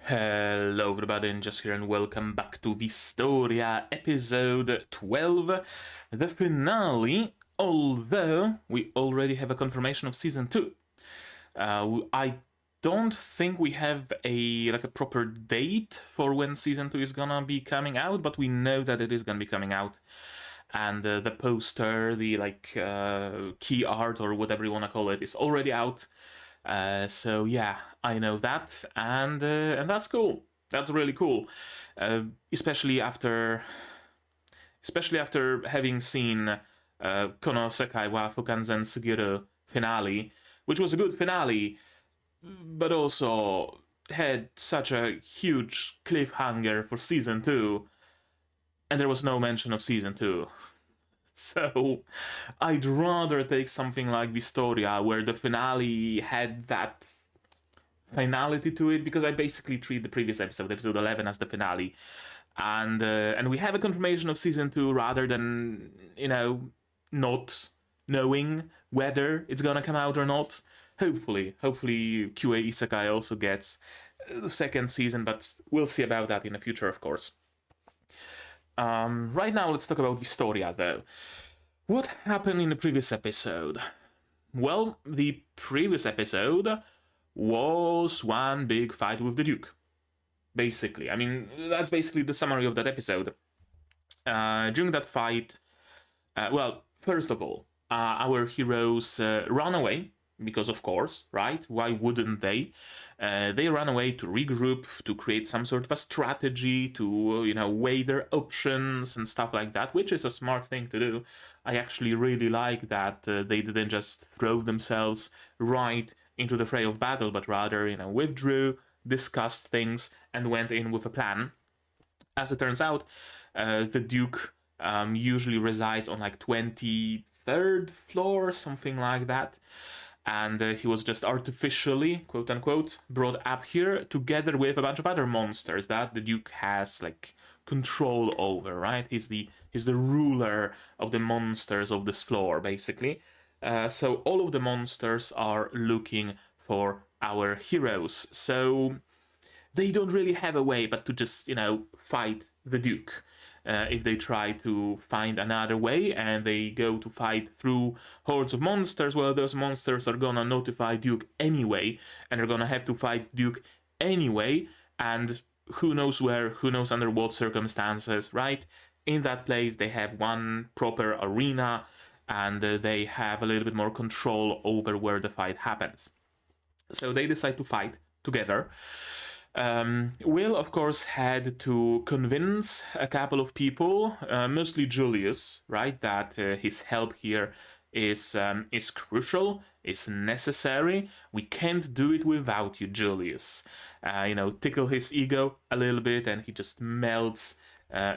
Hello everybody, and just here and welcome back to Wistoria episode 12, the finale, although we already have a confirmation of season 2. I don't think we have a proper date for when season 2 is gonna be coming out, but we know that it is gonna be coming out. And the poster, the key art or whatever you wanna call it, is already out. So yeah, I know that, and that's cool. That's really cool, especially after having seen Kono Sekai wa Fukanzen Suguru finale, which was a good finale, but also had such a huge cliffhanger for season 2, and there was no mention of season 2. So, I'd rather take something like Wistoria, where the finale had that finality to it, because I basically treat the previous episode, episode 11, as the finale. And we have a confirmation of season 2 rather than, not knowing whether it's gonna come out or not. Hopefully QA Isekai also gets the second season, but we'll see about that in the future, of course. Right now, let's talk about Wistoria, though. What happened in the previous episode? Well, the previous episode was one big fight with the Duke. Basically. I mean, that's basically the summary of that episode. During that fight, first of all, our heroes run away, because of course, right? Why wouldn't they? They run away to regroup, to create some sort of a strategy, to, weigh their options and stuff like that, which is a smart thing to do. I actually really like that they didn't just throw themselves right into the fray of battle, but rather, withdrew, discussed things, and went in with a plan. As it turns out, the Duke usually resides on 23rd floor, something like that. And he was just artificially, quote unquote, brought up here together with a bunch of other monsters that the Duke has control over, right? He's the ruler of the monsters of this floor, basically. So all of the monsters are looking for our heroes. So they don't really have a way but to just, fight the Duke. If they try to find another way and they go to fight through hordes of monsters, well, those monsters are gonna notify Duke anyway, and they're gonna have to fight Duke anyway, and who knows where, who knows under what circumstances, right? In that place, they have one proper arena, and they have a little bit more control over where the fight happens. So they decide to fight together. Will, of course, had to convince a couple of people, mostly Julius, right, that his help here is crucial, is necessary. We can't do it without you, Julius. Tickle his ego a little bit, and he just melts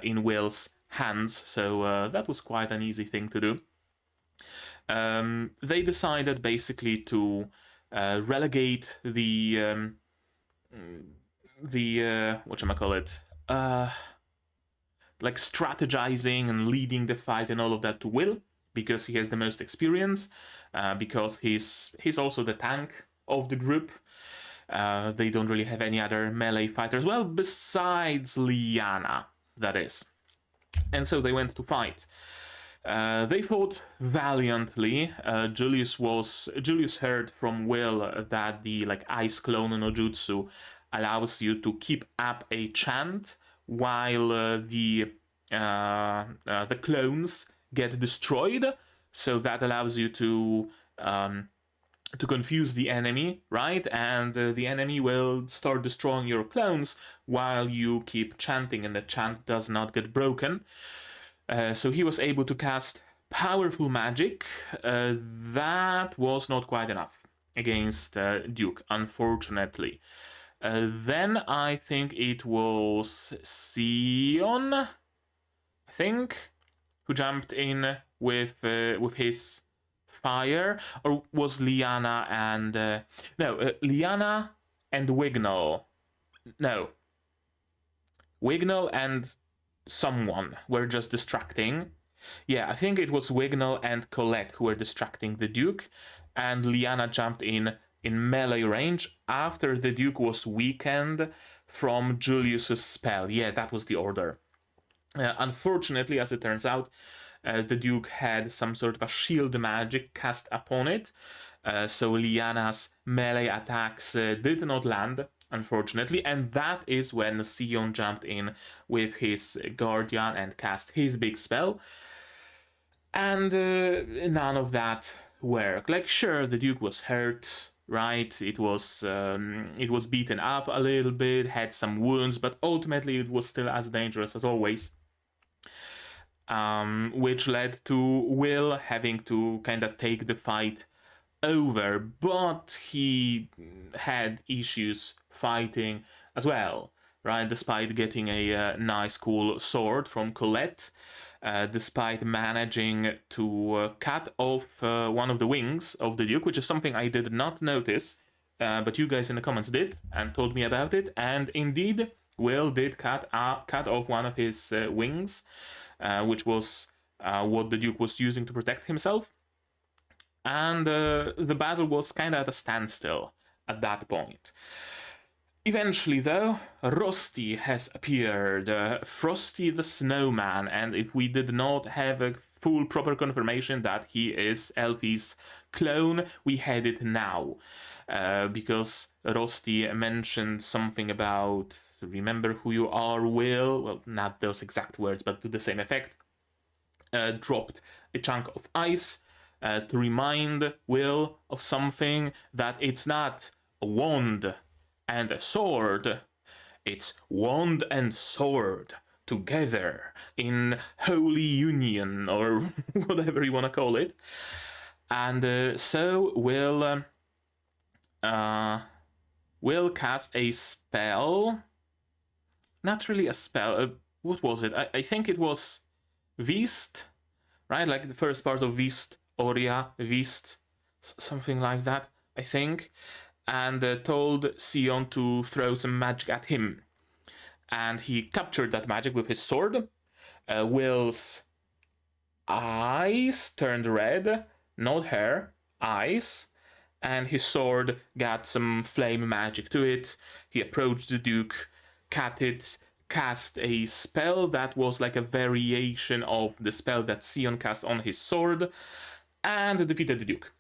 in Will's hands. So that was quite an easy thing to do. They decided basically to relegate the strategizing and leading the fight and all of that to Will, because he has the most experience, because he's also the tank of the group. They don't really have any other melee fighters, well, besides Liana, that is. And so they went to fight. They fought valiantly. Julius heard from Will that the ice clone no jutsu allows you to keep up a chant while the clones get destroyed. So that allows you to confuse the enemy, right? And the enemy will start destroying your clones while you keep chanting, and the chant does not get broken. So he was able to cast powerful magic. That was not quite enough against Duke, unfortunately. Then I think it was Sion, who jumped in with his fire, or was Liana and Liana and Wignall. No, Wignall and someone were just distracting. Yeah, I think it was Wignall and Colette who were distracting the Duke, and Liana jumped in melee range after the Duke was weakened from Julius's spell. Yeah, that was the order. Unfortunately, as it turns out, the Duke had some sort of a shield magic cast upon it, so Liana's melee attacks did not land, unfortunately, and that is when Sion jumped in with his Guardian and cast his big spell, and none of that worked. Like, sure, the Duke was hurt, right? It was beaten up a little bit, had some wounds, but ultimately it was still as dangerous as always. Which led to Will having to kind of take the fight over, but he had issues fighting as well, right? Despite getting a nice, cool sword from Colette, despite managing to cut off one of the wings of the Duke, which is something I did not notice, but you guys in the comments did and told me about it, and indeed, Will did cut off one of his wings, which was what the Duke was using to protect himself. And the battle was kind of at a standstill at that point. Eventually, though, Rosti has appeared, Frosty the Snowman, and if we did not have a full proper confirmation that he is Elfie's clone, we had it now. Because Rosti mentioned something about remember who you are, Will. Well, not those exact words, but to the same effect. Dropped a chunk of ice to remind Will of something, that it's not a wand and a sword, it's wand and sword together in holy union, or whatever you want to call it. And so Will cast a spell. Not really a spell. What was it? I think it was Vist, right? Like the first part of Wistoria, Vist, something like that, I think. And told Sion to throw some magic at him. And he captured that magic with his sword. Will's eyes turned red, not hair, eyes. And his sword got some flame magic to it. He approached the Duke, cut it, cast a spell that was like a variation of the spell that Sion cast on his sword, and defeated the Duke.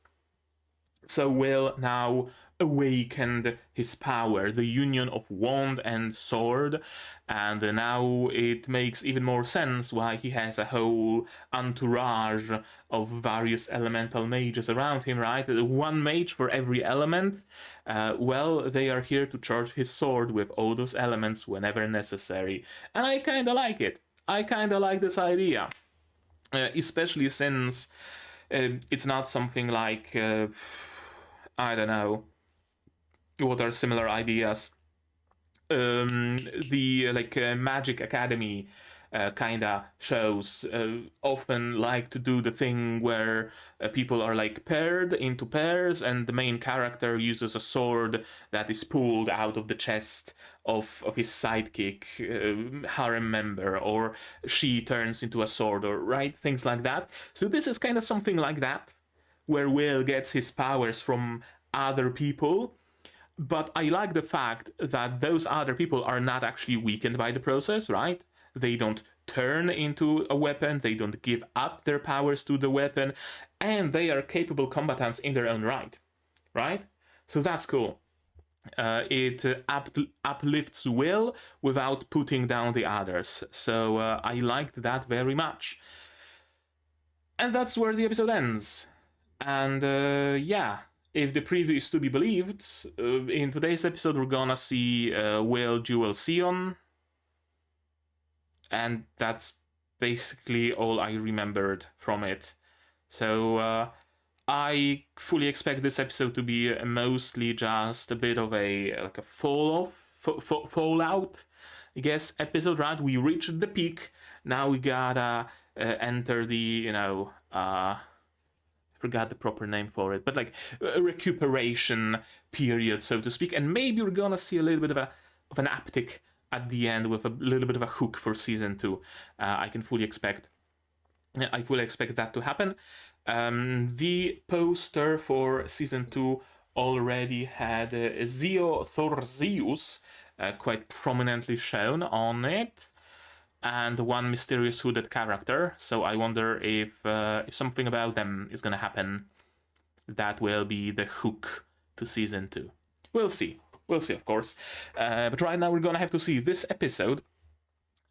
So Will now awakened his power, the union of wand and sword, and now it makes even more sense why he has a whole entourage of various elemental mages around him, right? One mage for every element. Well, they are here to charge his sword with all those elements whenever necessary, and I kinda like it. I kinda like this idea, especially since it's not something like I don't know what are similar ideas. The Magic Academy kinda shows often like to do the thing where people are like paired into pairs, and the main character uses a sword that is pulled out of the chest of his sidekick, harem member, or she turns into a sword, or right, things like that. So this is kind of something like that, where Will gets his powers from other people. But I like the fact that those other people are not actually weakened by the process, right? They don't turn into a weapon, they don't give up their powers to the weapon, and they are capable combatants in their own right, right? So that's cool. It uplifts Will without putting down the others. So I liked that very much. And that's where the episode ends. And yeah. If the preview is to be believed, in today's episode we're gonna see Will duel Sion, and that's basically all I remembered from it. So I fully expect this episode to be mostly just a bit of a fallout, I guess, episode, right? We reached the peak, now we gotta enter the, forgot the proper name for it, but like a recuperation period, so to speak, and maybe we're gonna see a little bit of an uptick at the end with a little bit of a hook for season 2. I fully expect that to happen. The poster for season 2 already had Zio Thorzeus quite prominently shown on it, and one mysterious hooded character. So I wonder if something about them is gonna happen that will be the hook to season 2. We'll see. We'll see, of course. But right now we're gonna have to see this episode.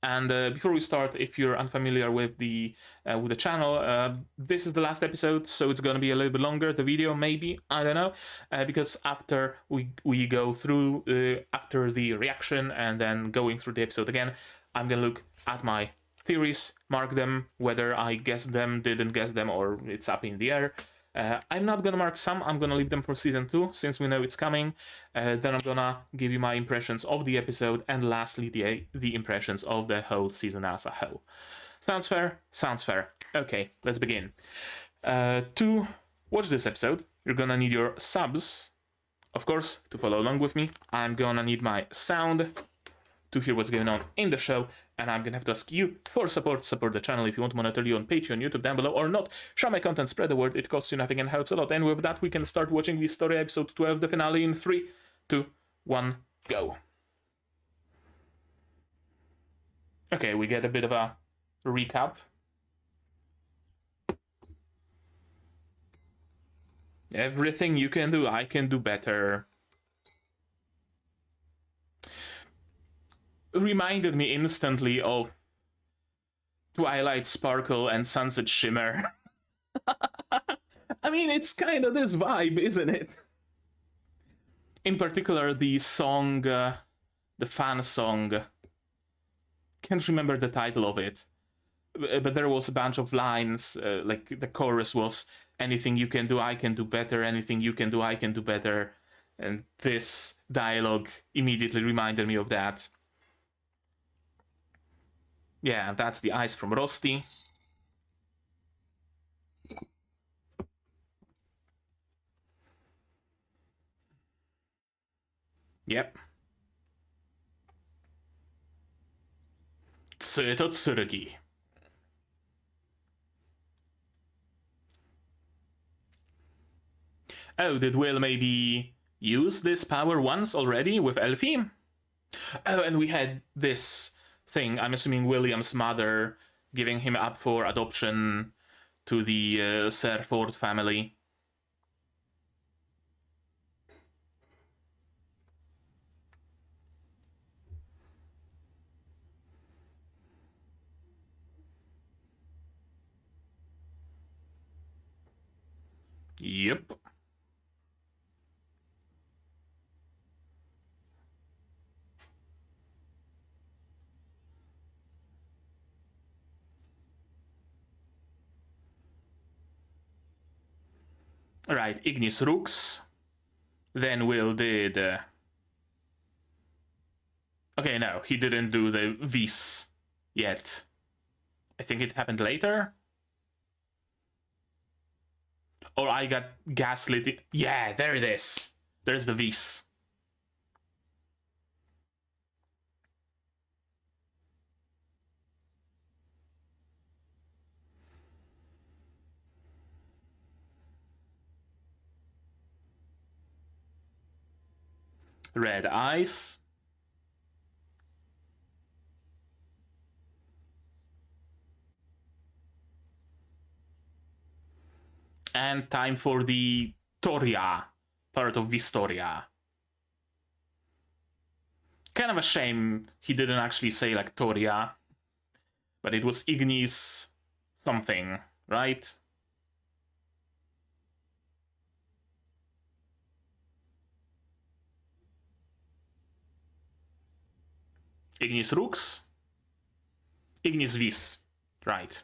And before we start, if you're unfamiliar with the channel, this is the last episode, so it's gonna be a little bit longer. The video, maybe, I don't know, because after we go through after the reaction and then going through the episode again, I'm gonna look at my theories, mark them, whether I guessed them, didn't guess them, or it's up in the air. I'm not gonna mark some, I'm gonna leave them for season 2, since we know it's coming. Then I'm gonna give you my impressions of the episode, and lastly the impressions of the whole season as a whole. Sounds fair? Sounds fair. Okay, let's begin. To watch this episode, you're gonna need your subs, of course, to follow along with me. I'm gonna need my sound to hear what's going on in the show, and I'm gonna have to ask you for support. Support the channel if you want monetarily on Patreon, YouTube down below, or not. Share my content, spread the word, it costs you nothing and helps a lot. And with that, we can start watching Wistoria episode 12, the finale, in 3, 2, 1, go. Okay, we get a bit of a recap. Everything you can do, I can do better. Reminded me instantly of Twilight Sparkle and Sunset Shimmer. I mean, it's kind of this vibe, isn't it? In particular, the song, the fan song. Can't remember the title of it, but there was a bunch of lines, like the chorus was, anything you can do, I can do better, anything you can do, I can do better. And this dialogue immediately reminded me of that. Yeah, that's the ice from Rosti. Yep. Tsue to Tsurugi. Oh, did Will maybe use this power once already with Elfie? Oh, and we had this thing, I'm assuming William's mother giving him up for adoption to the Serford family. Yep. Right, Ignis Rux. Then Will did... Okay, no, he didn't do the Vis yet. I think it happened later? Or I got gaslit. Yeah, there it is. There's the Vis. Red eyes. And time for the Toria part of Wistoria. Kind of a shame he didn't actually say like Toria, but it was Ignis something, right? Ignis Rux, Ignis Vis, right.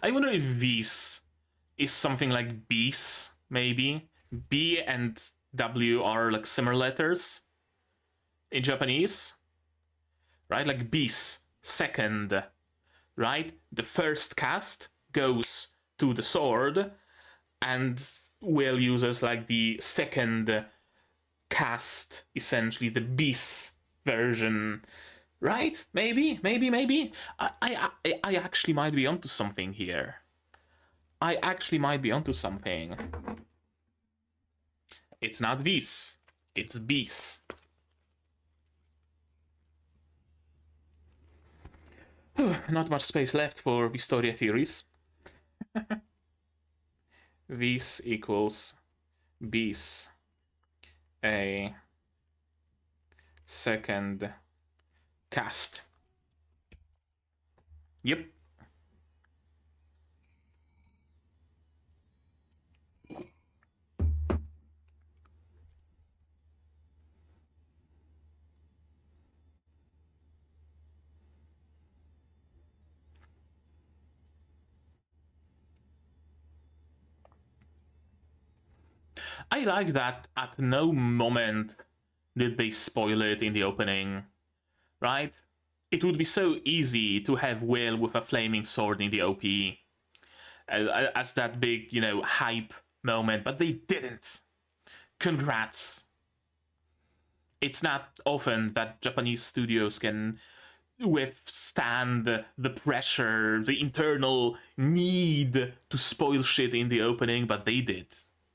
I wonder if Vis is something like Bis, maybe. B and W are like similar letters in Japanese, right? Like Bis, second, right? The first cast goes to the sword, and Will uses like the second cast, essentially the Bis version, right? Maybe. I actually might be onto something here. I actually might be onto something. It's not this. It's bis. Not much space left for Wistoria theories. Vis equals bis a second cast. Yep. I like that at no moment did they spoil it in the opening, right? It would be so easy to have Will with a flaming sword in the OP as that big, hype moment, but they didn't. Congrats. It's not often that Japanese studios can withstand the pressure, the internal need to spoil shit in the opening, but they did.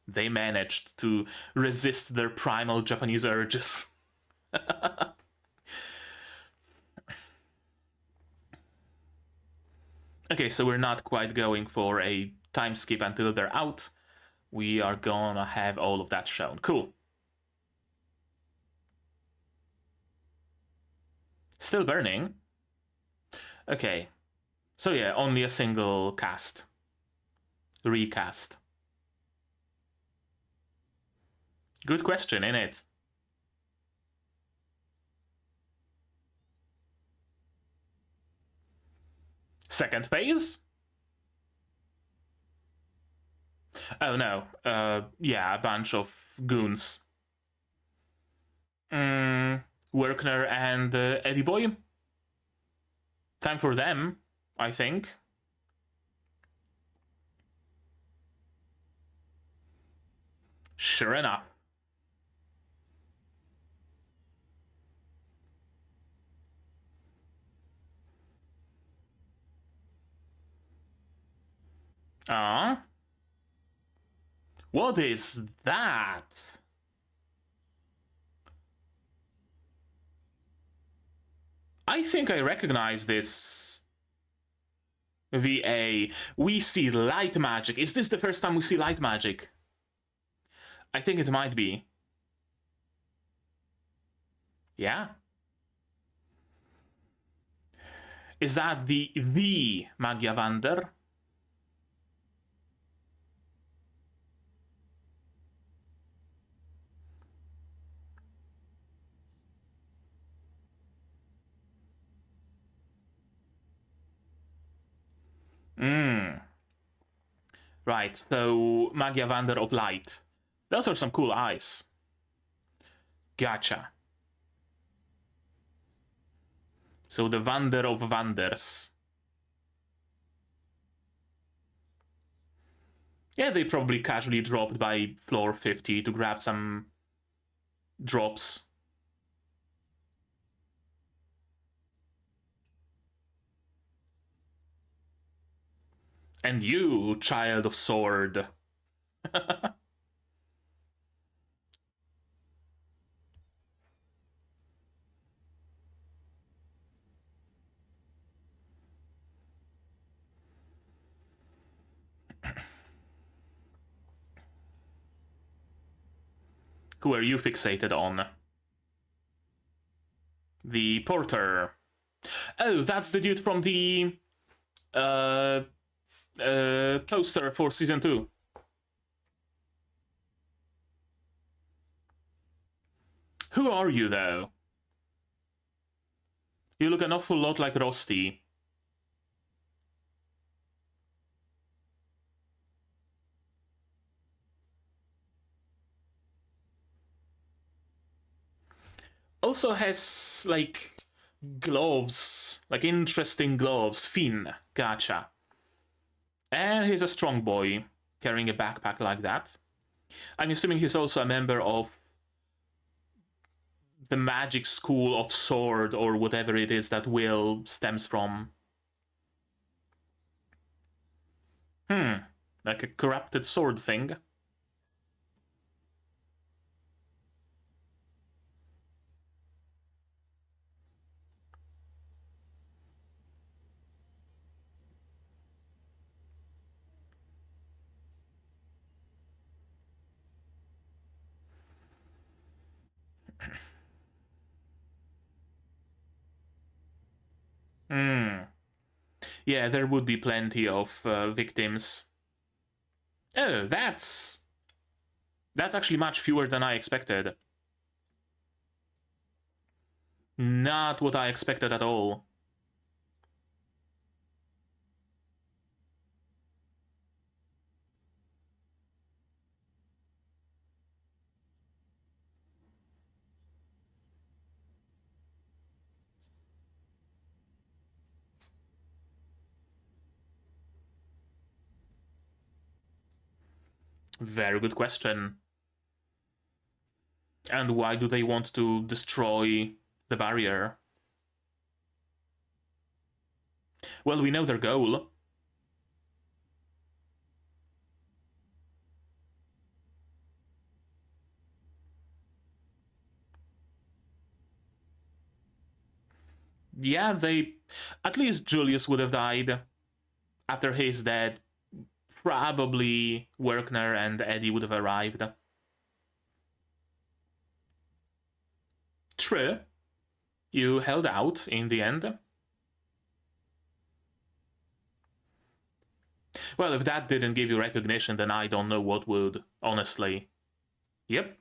They managed to resist their primal Japanese urges. Okay, so we're not quite going for a time skip until they're out. We are gonna have all of that shown. Cool. Still burning. Okay. So yeah, only a single cast. Recast. Good question, innit? Second phase? Oh no. Yeah, a bunch of goons. Werkner and Eddie Boy. Time for them, I think. Sure enough. What is that? I think I recognize this VA. We see light magic. Is this the first time we see light magic? I think it might be. Yeah. Is that the Magia Wander? Right, so Magia Wander of Light. Those are some cool eyes. Gotcha. So the Wander of Wanders. Yeah, they probably casually dropped by floor 50 to grab some drops. And you, child of sword. Who are you fixated on? The porter. Oh, that's the dude from the poster for season 2. Who are you, though? You look an awful lot like Rosti. Also has, like, gloves. Like, interesting gloves. Fin. Gotcha. And he's a strong boy, carrying a backpack like that. I'm assuming he's also a member of the magic school of sword, or whatever it is that Will stems from. Like a corrupted sword thing. Hmm. Yeah, there would be plenty of victims. Oh, that's actually much fewer than I expected. Not what I expected at all. Very good question. And why do they want to destroy the barrier? Well, we know their goal. Yeah, they... At least Julius would have died. After his death, probably Werkner and Eddie would have arrived. True. You held out in the end. Well, if that didn't give you recognition, then I don't know what would, honestly. Yep.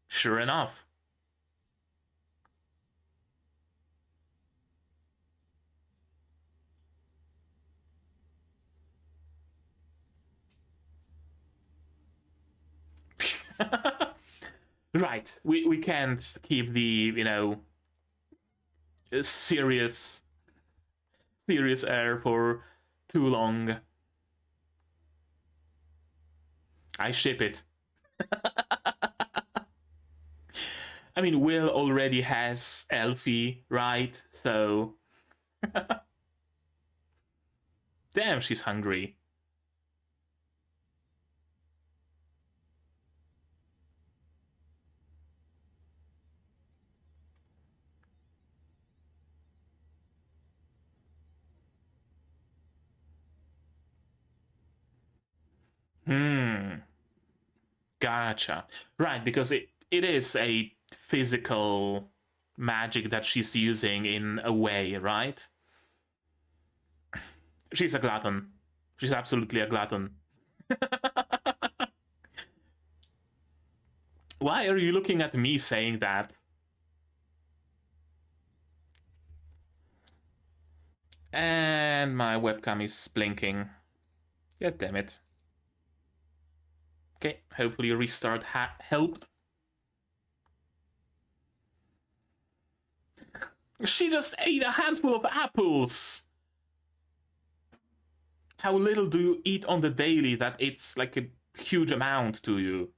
Sure enough. Right. We can't keep the, you know, serious air for too long. I ship it. I mean, Will already has Elfie, right? So... Damn, she's hungry. Gotcha. Right, because it is a physical magic that she's using in a way, right? She's a glutton. She's absolutely a glutton. Why are you looking at me saying that? And my webcam is blinking. God damn it. Okay, hopefully restart helped. She just ate a handful of apples! How little do you eat on the daily that it's like a huge amount to you?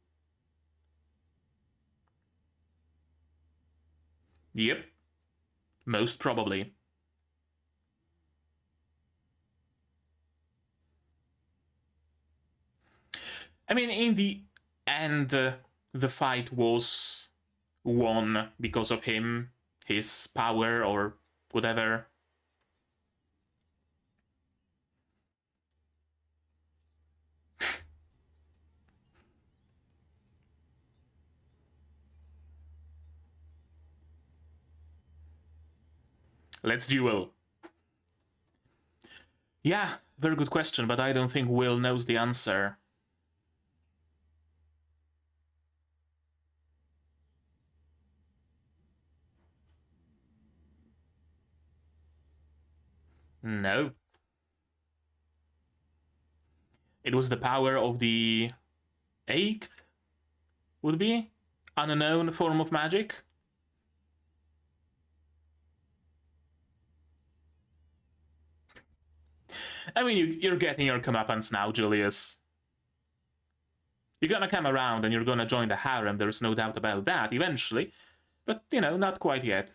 Yep. Most probably. I mean, in the end, the fight was won because of him, his power, or whatever. Let's duel. Yeah, very good question, but I don't think Will knows the answer. No. It was the power of the 8th, would be? Unknown form of magic? I mean, you're getting your comeuppance now, Julius. You're gonna come around and you're gonna join the harem, there's no doubt about that, eventually. But, you know, not quite yet.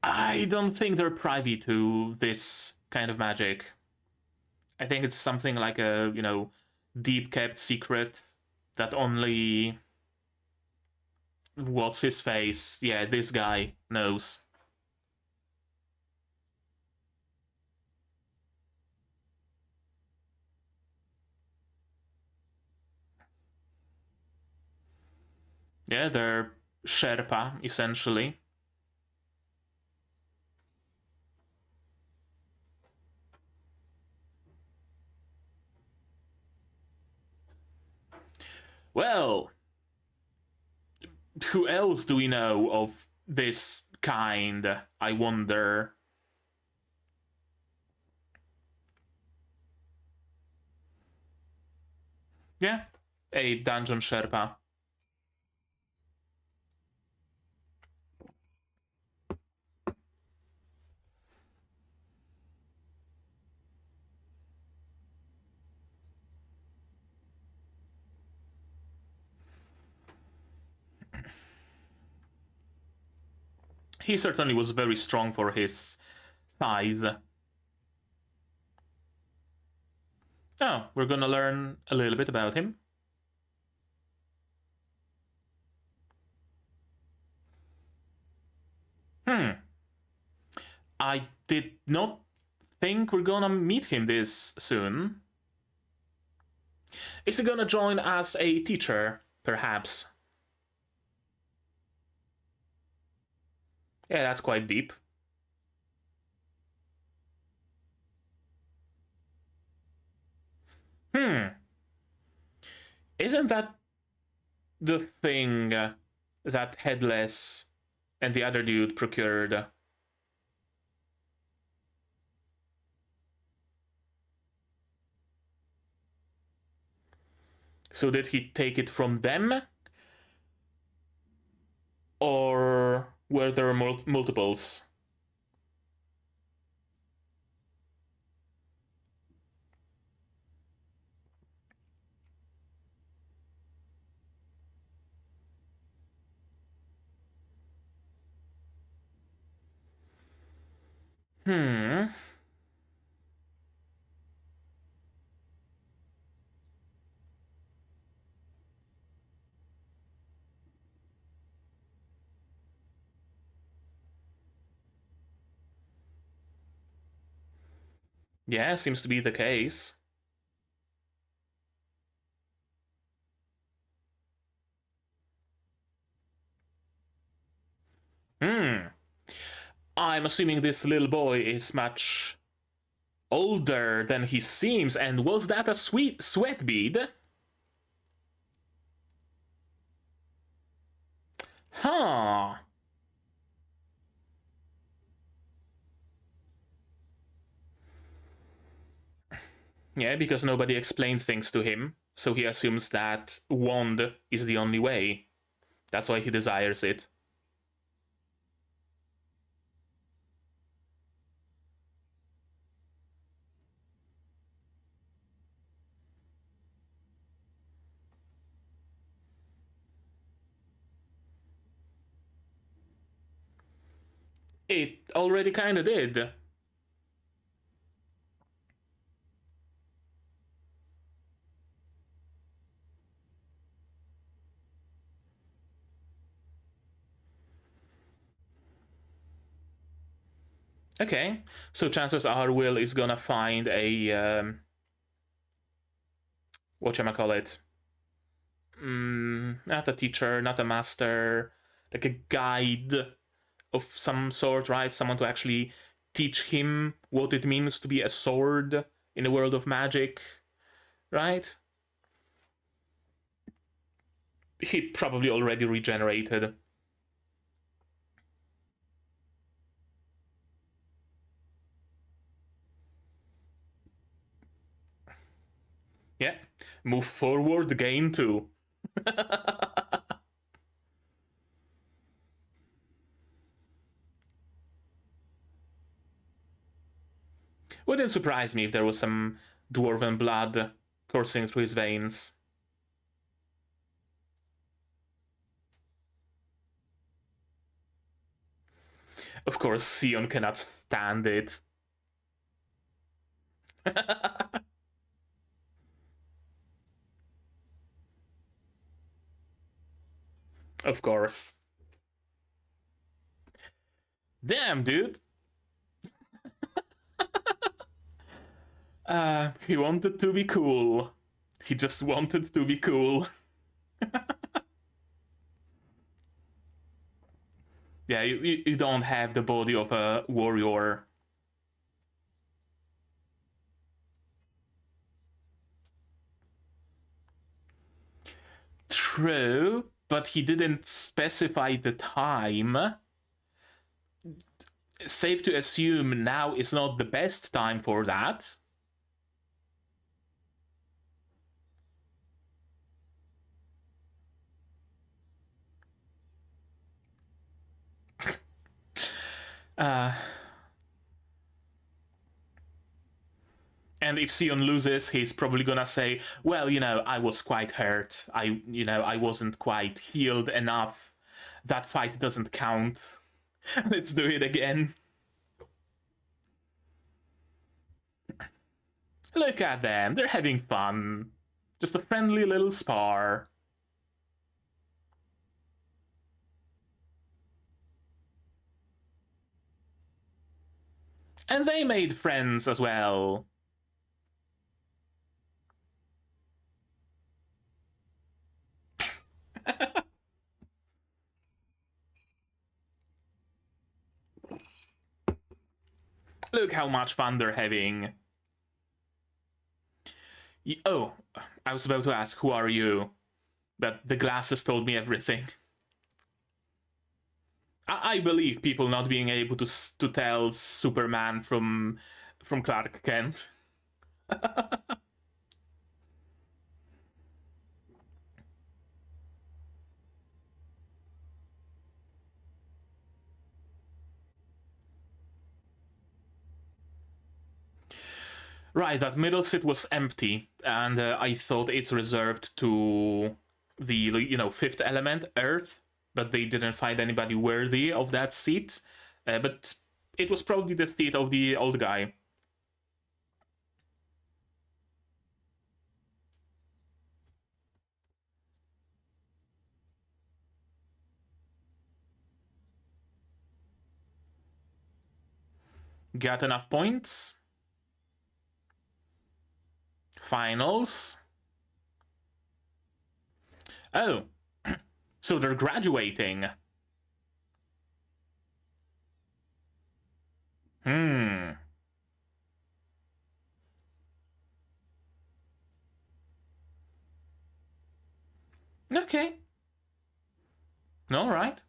I don't think they're privy to this kind of magic. I think it's something like a, you know, deep kept secret that only what's his face? Yeah, this guy knows. Yeah, they're Sherpa, essentially. Well, who else do we know of this kind, I wonder? Yeah, a dungeon Sherpa. He certainly was very strong for his size. Oh, we're gonna learn a little bit about him. I did not think we're gonna meet him this soon. Is he gonna join as a teacher, perhaps? Yeah, that's quite deep. Isn't that the thing that Headless and the other dude procured? So did he take it from them? Or were there multiples? Yeah, seems to be the case. I'm assuming this little boy is much older than he seems, and was that a sweat bead? Huh. Yeah, because nobody explained things to him, so he assumes that wand is the only way. That's why he desires it. It already kinda did. Okay, so chances are Will is gonna find a whatchamacallit? Not a teacher, not a master, like a guide of some sort, right? Someone to actually teach him what it means to be a sword in the world of magic, right? He probably already regenerated. Yeah, move forward, gain 2. Wouldn't surprise me if there was some dwarven blood coursing through his veins. Of course, Sion cannot stand it. Of course. Damn, dude. He wanted to be cool. He just wanted to be cool. Yeah, you don't have the body of a warrior. True, but he didn't specify the time. Safe to assume now is not the best time for that. And if Sion loses, he's probably gonna say, well, I was quite hurt. I wasn't quite healed enough. That fight doesn't count. Let's do it again. Look at them. They're having fun. Just a friendly little spar. And they made friends as well. Look how much fun they're having. Oh, I was about to ask, who are you? But the glasses told me everything. I believe people not being able to tell Superman from Clark Kent. Right, that middle seat was empty, and I thought it's reserved to the fifth element, Earth, but they didn't find anybody worthy of that seat. But it was probably the seat of the old guy. Got enough points. Finals. Oh, so they're graduating. Okay. All right.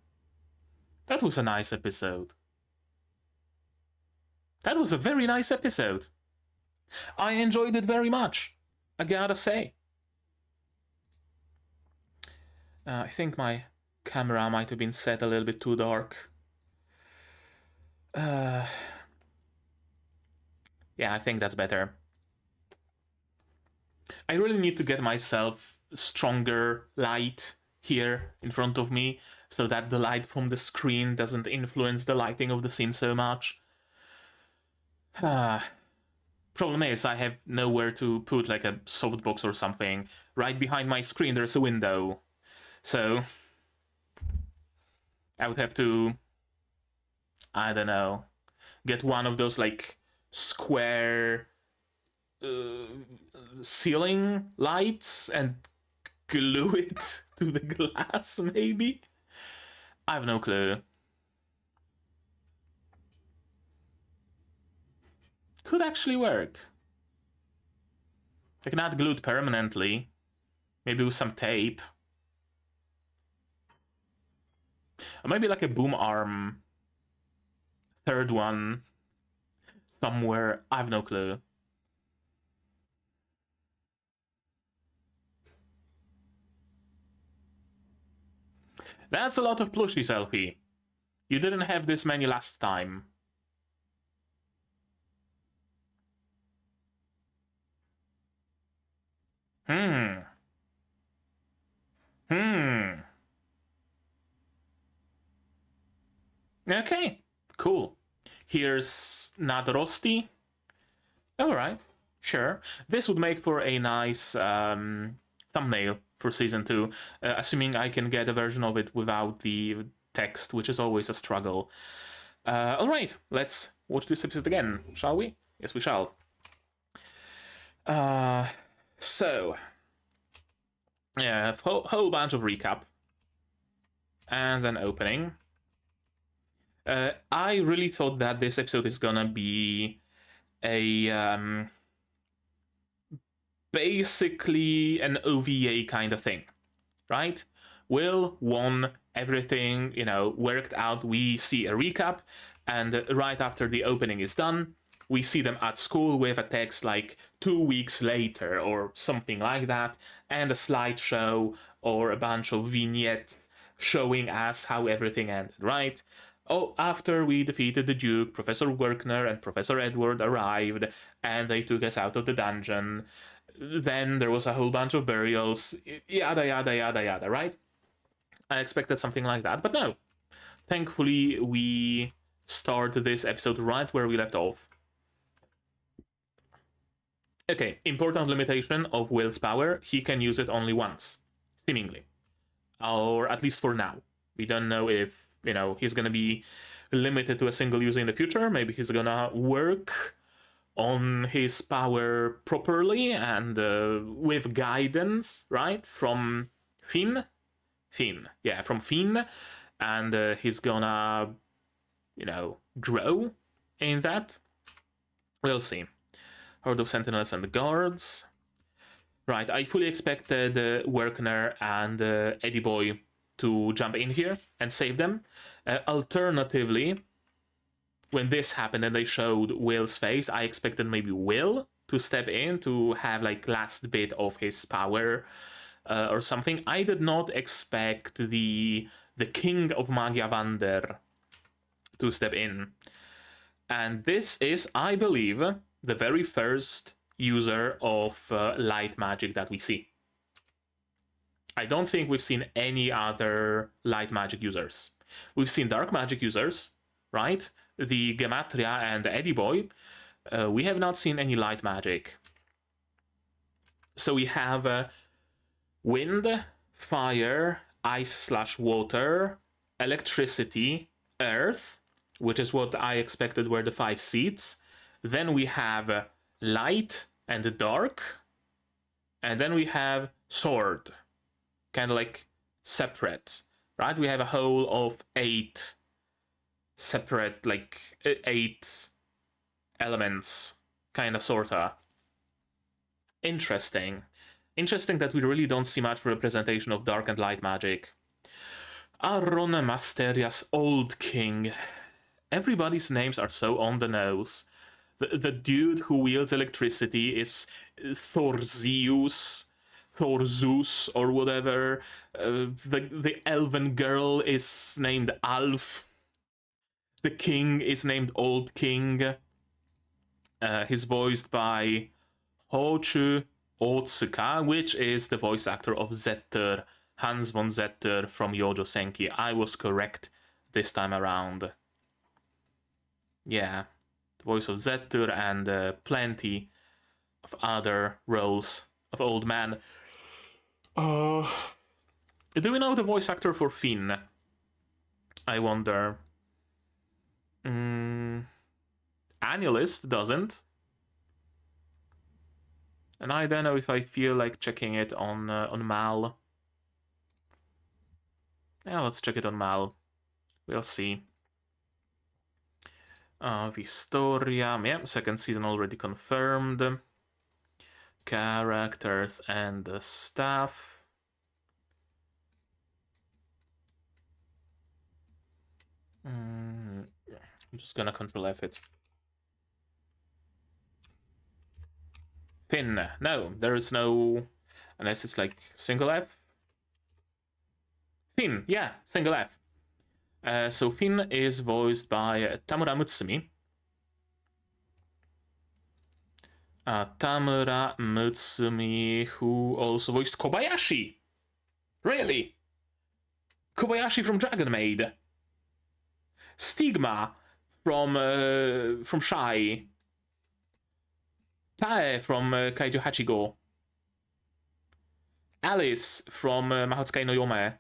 That was a nice episode. That was a very nice episode. I enjoyed it very much, I gotta say. I think my camera might have been set a little bit too dark. Yeah, I think that's better. I really need to get myself stronger light here in front of me so that the light from the screen doesn't influence the lighting of the scene so much. Problem is, I have nowhere to put like a softbox or something. Right behind my screen there's a window. So I would have to, I don't know, get one of those like square ceiling lights and glue it to the glass, maybe? I have no clue. Could actually work. Like not glued permanently. Maybe with some tape. Or maybe like a boom arm. Third one. Somewhere. I have no clue. That's a lot of plushies, Elfie. You didn't have this many last time. Okay, cool. Here's Nadrosti. Alright, sure. This would make for a nice thumbnail for season 2, assuming I can get a version of it without the text, which is always a struggle. Alright, let's watch this episode again, shall we? Yes, we shall. So, yeah, whole bunch of recap. And then opening. I really thought that this episode is gonna be a basically an OVA kind of thing, right? Will won, everything, worked out. We see a recap, and right after the opening is done, we see them at school with a text like 2 weeks later or something like that, and a slideshow or a bunch of vignettes showing us how everything ended, right? Oh, after we defeated the Duke, Professor Werkner and Professor Edward arrived, and they took us out of the dungeon. Then there was a whole bunch of burials, yada yada yada yada, right? I expected something like that, but no. Thankfully, we start this episode right where we left off. Okay, important limitation of Will's power, he can use it only once, seemingly. Or at least for now. We don't know if, he's gonna be limited to a single use in the future. Maybe he's gonna work on his power properly and with guidance, right? From Finn, from Finn, and he's gonna, grow in that. We'll see. Horde of Sentinels and the Guards. Right, I fully expected Werkner and Eddie Boy to jump in here and save them. Alternatively, when this happened and they showed Will's face, I expected maybe Will to step in to have like last bit of his power or something. I did not expect the King of Magia Vander to step in. And this is, I believe, the very first user of light magic that we see. I don't think we've seen any other light magic users. We've seen dark magic users, right? The Gematria and the Eddie Boy. We have not seen any light magic. So we have wind, fire, ice/water, electricity, earth, which is what I expected were the 5 seeds. Then we have light and dark. And then we have sword. Kind of like separate, right? We have a whole of 8 separate, like 8 elements, kind of, sorta. Interesting. Interesting that we really don't see much representation of dark and light magic. Aron Masteria's Old King. Everybody's names are so on the nose. The dude who wields electricity is Thorzeus, or whatever. The elven girl is named Alf. The king is named Old King. He's voiced by Hochu Otsuka, which is the voice actor of Zetter, Hans von Zetter from Yojo Senki. I was correct this time around. Yeah, the voice of Zetter and plenty of other roles of old man. Do we know the voice actor for Finn? I wonder. Annulist doesn't. And I don't know if I feel like checking it on Mal. Yeah, let's check it on Mal. We'll see. Wistoria, yeah, second season already confirmed. Characters and the stuff. I'm just gonna Control F it. Finn. No, there is no, unless it's like single F. Finn, yeah, single F. So Finn is voiced by Tamura Mutsumi. Tamura Mutsumi, who also voiced Kobayashi. Really? Kobayashi from Dragon Maid. Stigma from Shy. Tae from Kaiju Hachigo. Alice from Mahotsukai no Yome.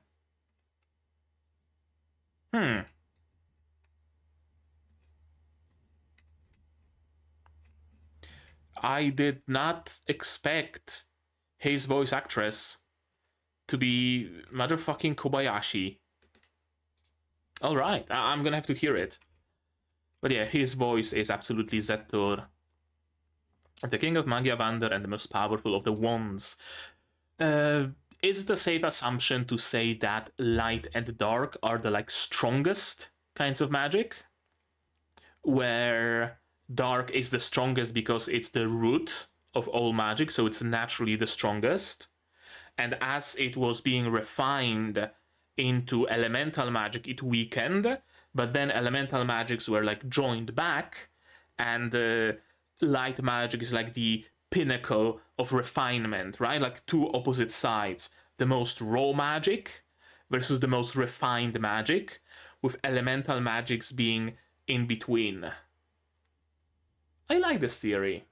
I did not expect his voice actress to be motherfucking Kobayashi. Alright, I'm gonna have to hear it. But yeah, his voice is absolutely Zettor. The king of Magiavander and the most powerful of the wands. Is it a safe assumption to say that light and dark are the strongest kinds of magic? Where dark is the strongest because it's the root of all magic, so it's naturally the strongest. And as it was being refined into elemental magic, it weakened, but then elemental magics were joined back, and light magic is the pinnacle of refinement, right? Two opposite sides. The most raw magic versus the most refined magic, with elemental magics being in between. I like this theory.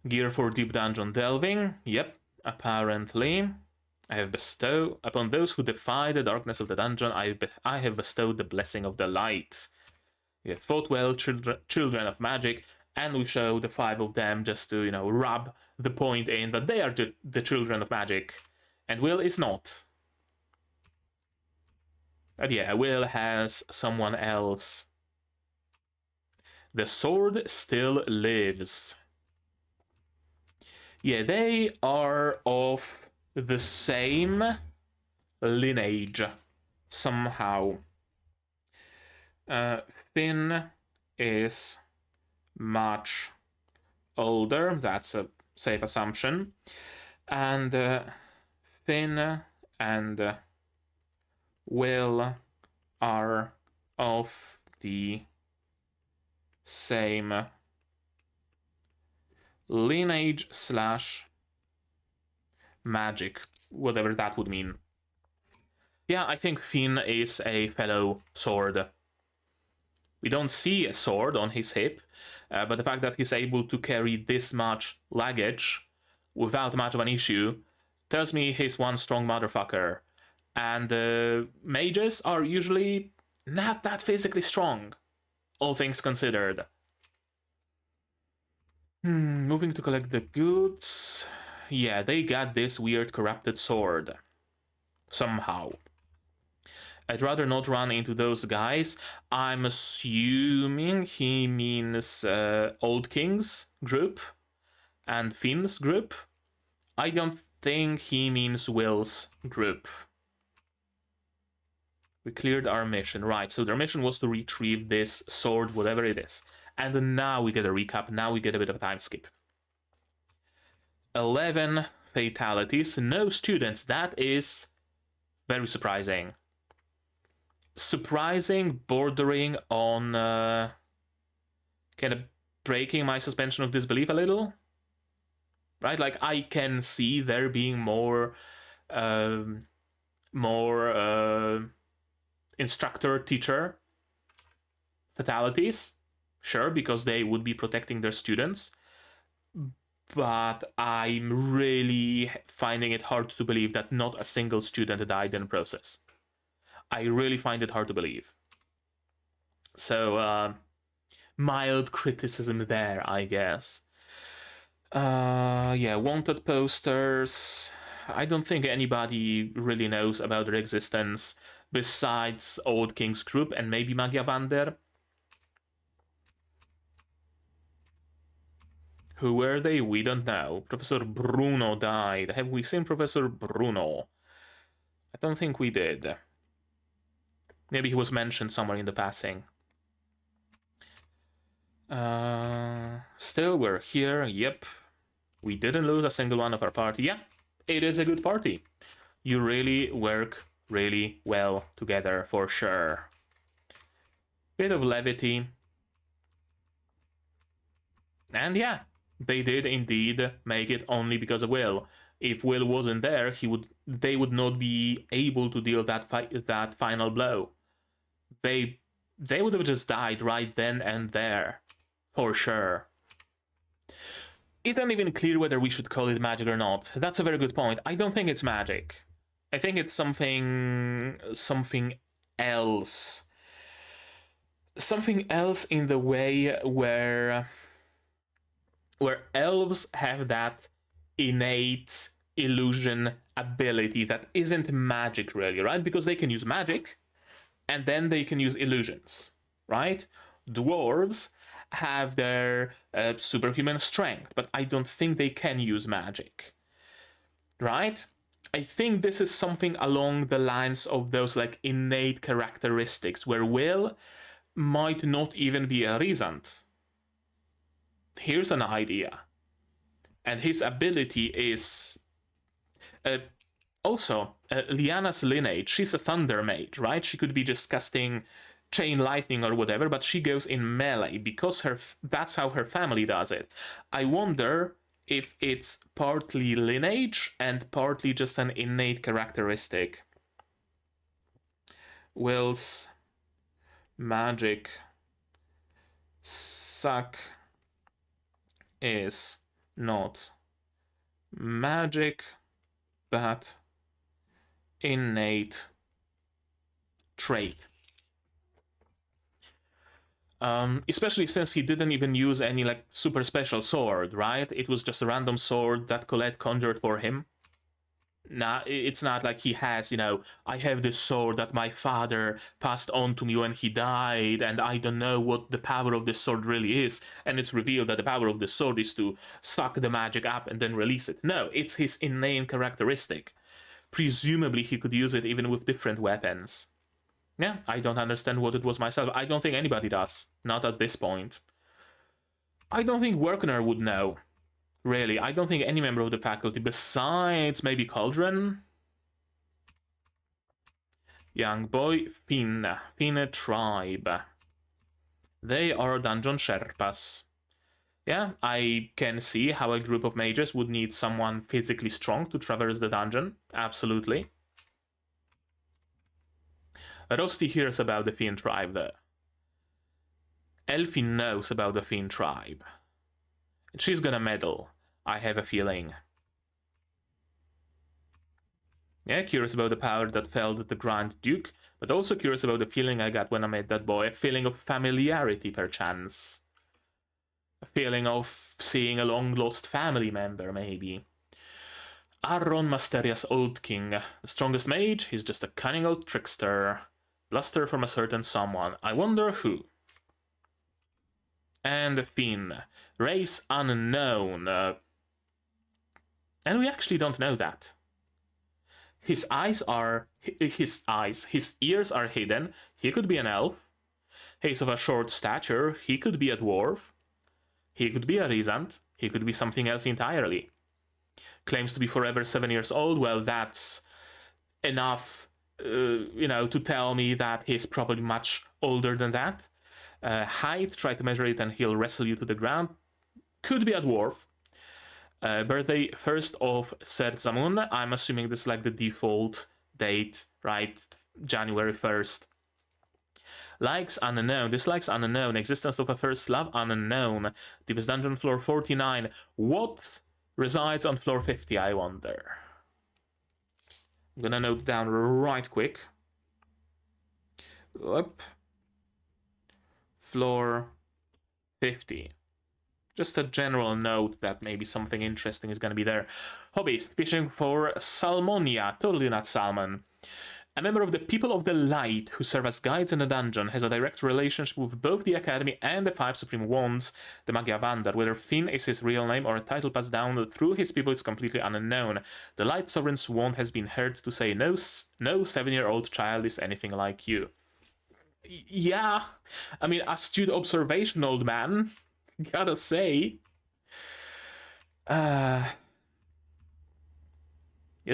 Gear for deep dungeon delving. Yep, apparently. I have bestowed upon those who defy the darkness of the dungeon. I have bestowed the blessing of the light. You have fought well, children of magic, and we show the 5 of them just to rub the point in that they are the children of magic, and Will is not. But yeah, Will has someone else. The sword still lives. Yeah, they are of the same lineage somehow. Finn is much older, that's a safe assumption, and Finn and Will are of the same lineage / magic, whatever that would mean. Yeah, I think Finn is a fellow sword. We don't see a sword on his hip, but the fact that he's able to carry this much luggage without much of an issue tells me he's one strong motherfucker. And mages are usually not that physically strong, all things considered. Moving to collect the goods. Yeah, they got this weird corrupted sword. Somehow. I'd rather not run into those guys. I'm assuming he means Old King's group and Finn's group. I don't think he means Will's group. We cleared our mission. Right, so their mission was to retrieve this sword, whatever it is. And now we get a recap. Now we get a bit of a time skip. 11 fatalities. No students. That is very surprising. Surprising, bordering on kind of breaking my suspension of disbelief a little. Right? I can see there being more instructor-teacher fatalities. Sure, because they would be protecting their students. But I'm really finding it hard to believe that not a single student died in the process. I really find it hard to believe. So, mild criticism there, I guess. Yeah, wanted posters. I don't think anybody really knows about their existence besides Old King's group and maybe Magiavander. Who were they? We don't know. Professor Bruno died. Have we seen Professor Bruno? I don't think we did. Maybe he was mentioned somewhere in the passing. Still, we're here. Yep. We didn't lose a single one of our party. Yeah, it is a good party. You really work really well together, for sure. Bit of levity. And yeah, they did indeed make it only because of Will. If Will wasn't there, they would not be able to deal that final blow. They would have just died right then and there, for sure. isn't even clear whether we should call it magic or not. That's a very good point. I don't think it's magic. I think it's something else. Something else in the way where elves have that innate illusion ability that isn't magic really, right? Because they can use magic and then they can use illusions, right? Dwarves have their superhuman strength, but I don't think they can use magic, right? I think this is something along the lines of those like innate characteristics where will might not even be a reason. Here's an idea. And his ability is also Liana's lineage. She's a thunder mage, right? She could be just casting chain lightning or whatever, but she goes in melee because that's how her family does it. I wonder if it's partly lineage and partly just an innate characteristic. Will's magic suck is not magic, but innate trait. Especially since he didn't even use any like super special sword, right? It was just a random sword that Colette conjured for him. Nah, it's not like he has, I have this sword that my father passed on to me when he died, and I don't know what the power of this sword really is, and it's revealed that the power of the sword is to suck the magic up and then release it. No, it's his innate characteristic. Presumably he could use it even with different weapons. Yeah, I don't understand what it was myself. I don't think anybody does. Not at this point. I don't think Werkner would know. Really, I don't think any member of the faculty, besides maybe Cauldron. Young boy, Finn tribe. They are dungeon Sherpas. Yeah, I can see how a group of mages would need someone physically strong to traverse the dungeon. Absolutely. Rosti hears about the Finn tribe though. Elfin knows about the Finn tribe. She's gonna meddle, I have a feeling. Yeah, curious about the power that felled the Grand Duke, but also curious about the feeling I got when I met that boy. A feeling of familiarity, perchance. A feeling of seeing a long-lost family member, maybe. Arron Masteria's old king. The strongest mage, he's just a cunning old trickster. Bluster from a certain someone. I wonder who. And Finn. Race unknown. And we actually don't know that. His ears are hidden. He could be an elf. He's of a short stature. He could be a dwarf. He could be a Rysant. He could be something else entirely. Claims to be forever 7 years old. Well, that's enough, to tell me that he's probably much older than that. Height, try to measure it and he'll wrestle you to the ground. Could be a dwarf. Birthday 1st of Serzamun. I'm assuming this is like the default date, right? January 1st. Likes unknown. Dislikes unknown. Existence of a first love unknown. Deepest dungeon floor 49. What resides on floor 50, I wonder? I'm gonna note down right quick. Up. Floor 50. Just a general note that maybe something interesting is going to be there. Hobbies. Fishing for Salmonia. Totally not salmon. A member of the People of the Light who serve as guides in a dungeon has a direct relationship with both the Academy and the 5 Supreme Wands, the Magia Vandar. Whether Finn is his real name or a title passed down through his people is completely unknown. The Light Sovereign's wand has been heard to say no 7-year-old child is anything like you. Yeah, I mean, astute observation, old man. Gotta say. Yes,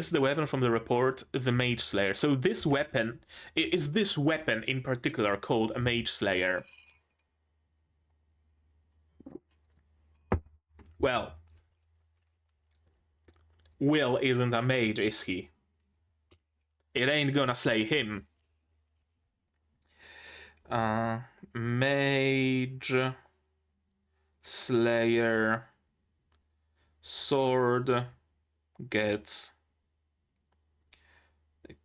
the weapon from the report, the Mage Slayer. So this weapon, is this weapon in particular called a Mage Slayer? Well, Will isn't a mage, is he? It ain't gonna slay him. Mage Slayer sword gets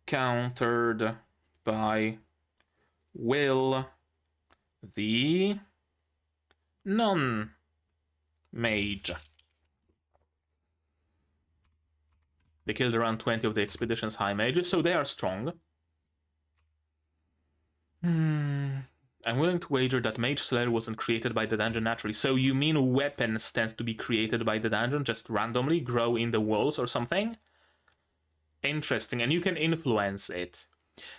countered by will the non-mage. They killed around 20 of the expedition's high mages, so they are strong. I'm willing to wager that Mage Slayer wasn't created by the dungeon naturally. So you mean weapons tend to be created by the dungeon, just randomly grow in the walls or something? Interesting, and you can influence it.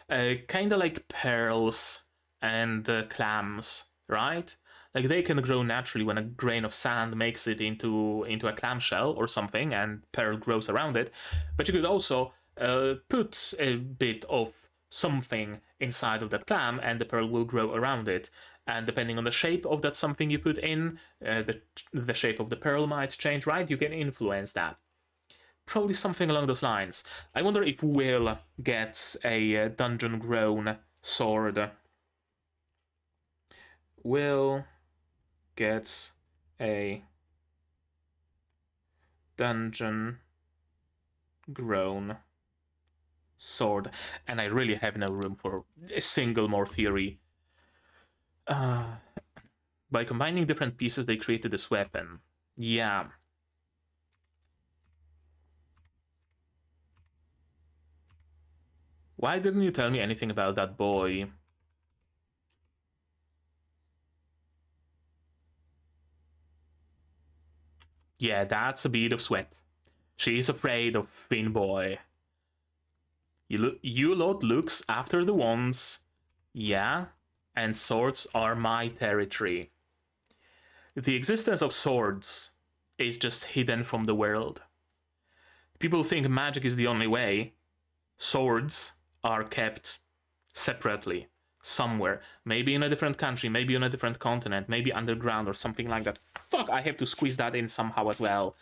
Kinda like pearls and clams, right? Like they can grow naturally when a grain of sand makes it into a clamshell or something, and pearl grows around it. But you could also put a bit of something inside of that clam, and the pearl will grow around it. And depending on the shape of that something you put in, the shape of the pearl might change, right? You can influence that. Probably something along those lines. I wonder if Will gets a dungeon-grown sword. Will gets a dungeon-grown sword. And I really have no room for a single more theory. By combining different pieces, they created this weapon. Yeah. Why didn't you tell me anything about that boy? Yeah, that's a bead of sweat. She's afraid of Finn Boy. You lot looks after the wands. Yeah, and swords are my territory. The existence of swords is just hidden from the world. People think magic is the only way. Swords are kept separately somewhere, maybe in a different country, maybe on a different continent, maybe underground or something like that. Fuck, I have to squeeze that in somehow as well.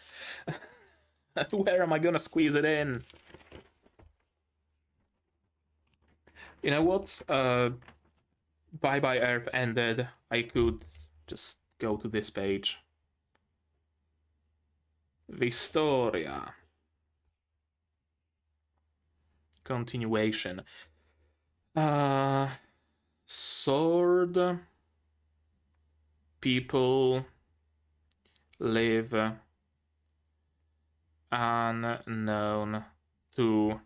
Where am I gonna squeeze it in? You know what? Bye Bye Earth ended. I could just go to this page. Wistoria. Continuation. Sword people live unknown to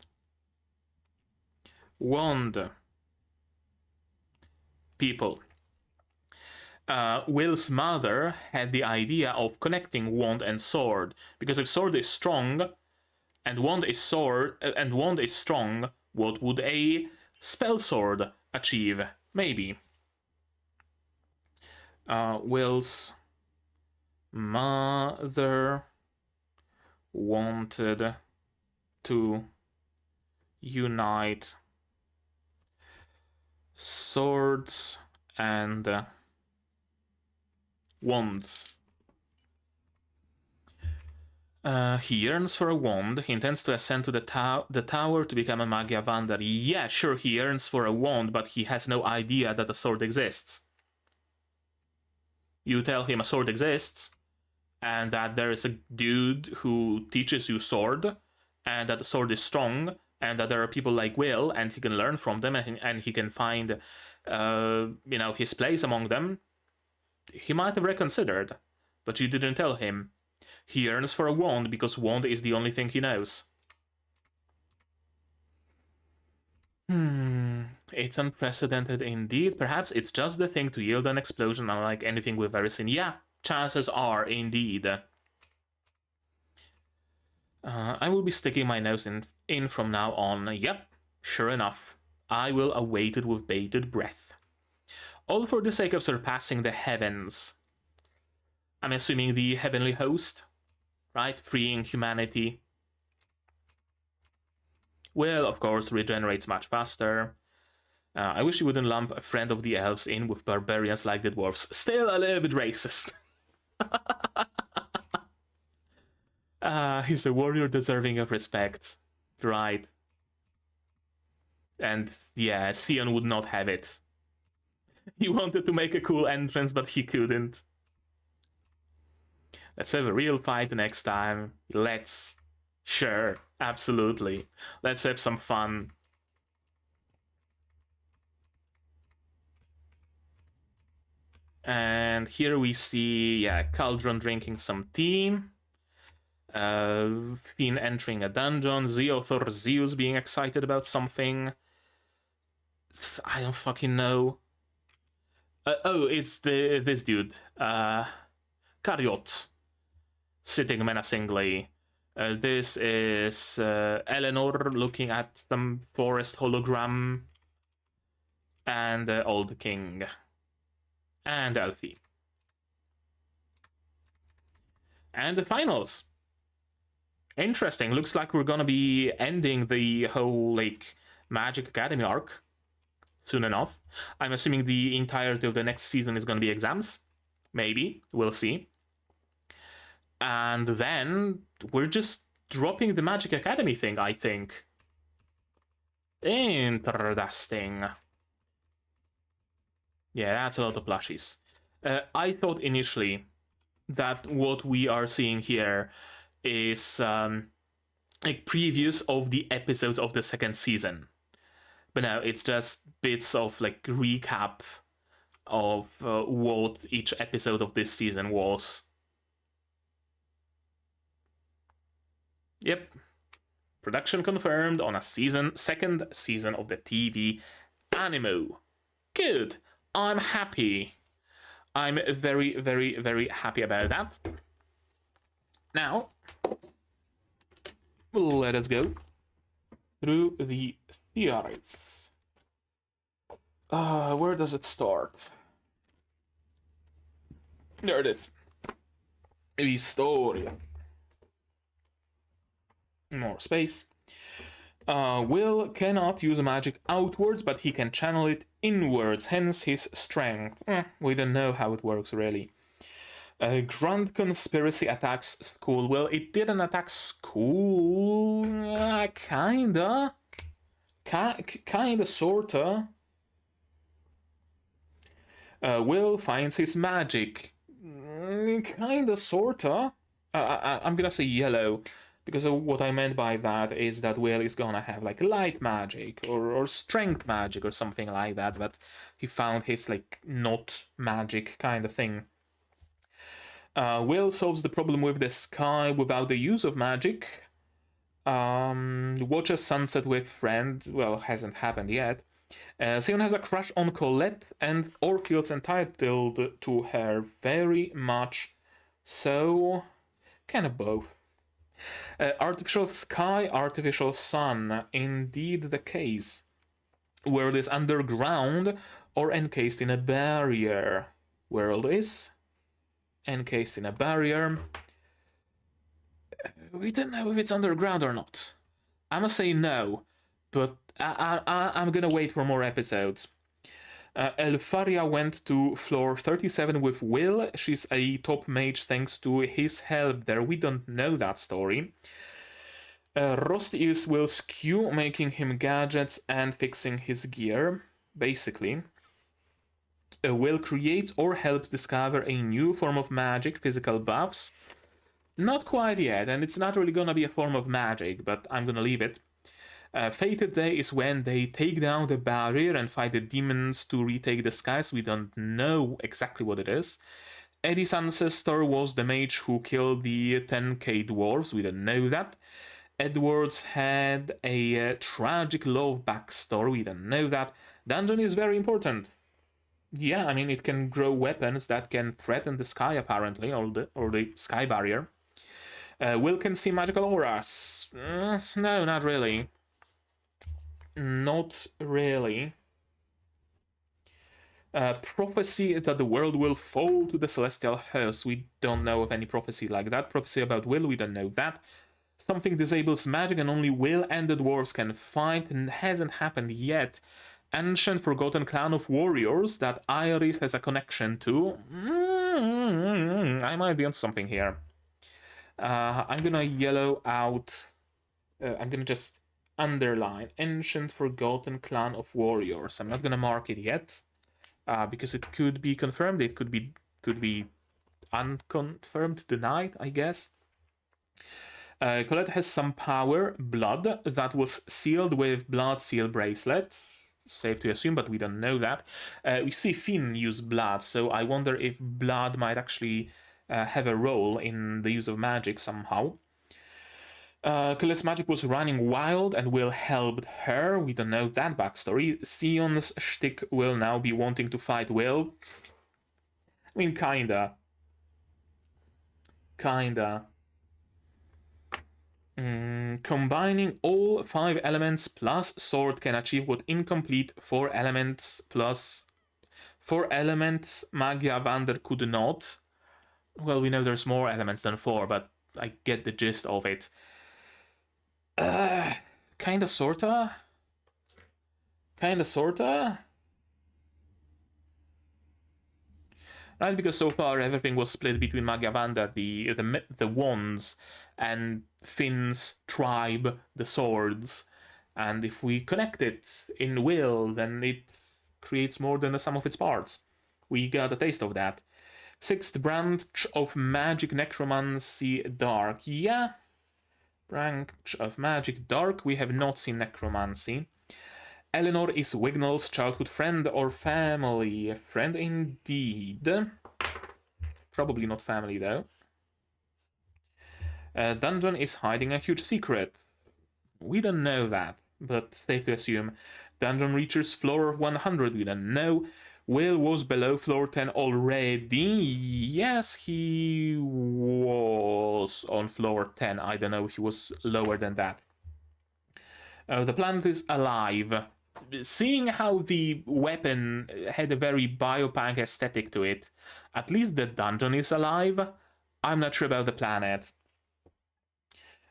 wand people. Will's mother had the idea of connecting wand and sword, because if sword is strong and wand is strong, what would a spell sword achieve? Maybe. Will's mother wanted to unite swords and wands. He yearns for a wand. He intends to ascend to the tower to become a Magia Vandar. Yeah, sure, he yearns for a wand, but he has no idea that a sword exists. You tell him a sword exists, and that there is a dude who teaches you sword, and that the sword is strong, and that there are people like Will, and he can learn from them, and he can find, his place among them. He might have reconsidered, but you didn't tell him. He yearns for a wand because wand is the only thing he knows. It's unprecedented indeed. Perhaps it's just the thing to yield an explosion, unlike anything we've ever seen. Yeah, chances are indeed. I will be sticking my nose in from now on. Yep, sure enough. I will await it with bated breath. All for the sake of surpassing the heavens. I'm assuming the heavenly host, right? Freeing humanity. Will, of course, regenerates much faster. I wish you wouldn't lump a friend of the elves in with barbarians like the dwarves. Still a little bit racist. He's a warrior deserving of respect. Right. And yeah, Sion would not have it. He wanted to make a cool entrance, but he couldn't. Let's have a real fight next time. Let's. Sure, absolutely. Let's have some fun. And here we see, yeah, Cauldron drinking some tea. Fiend entering a dungeon. Zeoth or Zeus being excited about something. I don't fucking know. Oh, it's this dude. Karyot. Sitting menacingly. This is Eleanor looking at some forest hologram. And Old King. And Elfie. And the finals. Interesting. Looks like we're gonna be ending the whole, like, Magic Academy arc soon enough. I'm assuming the entirety of the next season is gonna be exams. Maybe. We'll see. And then we're just dropping the Magic Academy thing, I think. Interesting. Yeah, that's a lot of plushies. I thought initially that what we are seeing here is like previews of the episodes of the second season. But no, it's just bits of like recap of what each episode of this season was. Yep. Production confirmed on a second season of the TV anime. Good. I'm happy. I'm very, very, very happy about that. Now, let us go through the theories. Where does it start? There it is. Wistoria. More space. Will cannot use magic outwards, but he can channel it inwards, hence his strength. We don't know how it works, really. Grand Conspiracy attacks school. Well, it didn't attack school. Kinda. Kinda, sorta. Will finds his magic. Kinda, sorta. I'm gonna say yellow. Because what I meant by that is that Will is gonna have like light magic or strength magic or something like that, but he found his like not magic kind of thing. Will solves the problem with the sky without the use of magic. Watches sunset with friend. Well, hasn't happened yet. Sion has a crush on Colette or feels entitled to her very much. So, kind of both. Artificial sky, artificial sun. Indeed the case. World is underground or encased in a barrier. World is encased in a barrier. We don't know if it's underground or not. I'm gonna say no, but I'm gonna wait for more episodes. Elfaria went to floor 37 with Will. She's a top mage thanks to his help there. We don't know that story. Rusty is Will's Q, making him gadgets and fixing his gear, basically. Will creates or helps discover a new form of magic, physical buffs. Not quite yet, and it's not really gonna be a form of magic, but I'm gonna leave it. Fated Day is when they take down the barrier and fight the demons to retake the skies. We don't know exactly what it is. Eddie's ancestor was the mage who killed the 10k dwarves. We don't know that. Edwards had a tragic love backstory. We don't know that. Dungeon is very important. Yeah, I mean, it can grow weapons that can threaten the sky, apparently, or the sky barrier. Will can see magical auras. No, not really. Not really. Prophecy that the world will fall to the celestial host. We don't know of any prophecy like that. Prophecy about Will, we don't know that. Something disables magic and only Will and the dwarves can fight, and hasn't happened yet. Ancient forgotten clan of warriors that Iris has a connection to. I might be on something here. I'm gonna yellow out. I'm gonna just underline ancient forgotten clan of warriors. I'm not gonna mark it yet because it could be confirmed. It could be unconfirmed, denied, I guess. Colette has some power, blood, that was sealed with blood seal bracelet. Safe to assume, but we don't know that. We see Finn use blood, so I wonder if blood might actually have a role in the use of magic somehow. Colette's magic was running wild and Will helped her. We don't know that backstory. Sion's shtick will now be wanting to fight Will. I mean, kinda. Combining all 5 elements plus sword can achieve what incomplete 4 elements plus 4 elements Magia Vander could not. Well, we know there's more elements than 4, but I get the gist of it. Kinda sorta? Right, because so far everything was split between Magia Vander, the wands, and Finn's tribe, the swords. And if we connect it in will, then it creates more than the sum of its parts. We got a taste of that. 6th branch of magic necromancy dark. Yeah. Branch of magic dark. We have not seen necromancy. Eleanor is Wignall's childhood friend or family. Friend indeed. Probably not family though. Dungeon is hiding a huge secret. We don't know that, but safe to assume. Dungeon reaches floor 100. We don't know. Will was below floor 10 already. Yes, he was on floor 10. I don't know if he was lower than that. The planet is alive. Seeing how the weapon had a very biopunk aesthetic to it, at least the dungeon is alive. I'm not sure about the planet.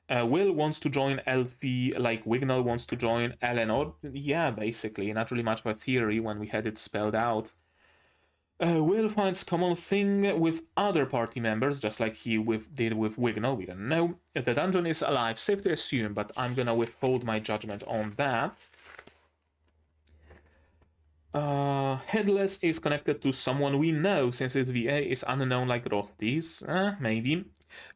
Will wants to join Elfie like Wignall wants to join Eleanor. Yeah, basically. Not really much of a theory when we had it spelled out. Will finds common thing with other party members, just like he did with Wignall. We don't know. If the dungeon is alive, safe to assume, but I'm gonna withhold my judgment on that. Headless is connected to someone we know, since its VA is unknown like Rothdy's. Maybe.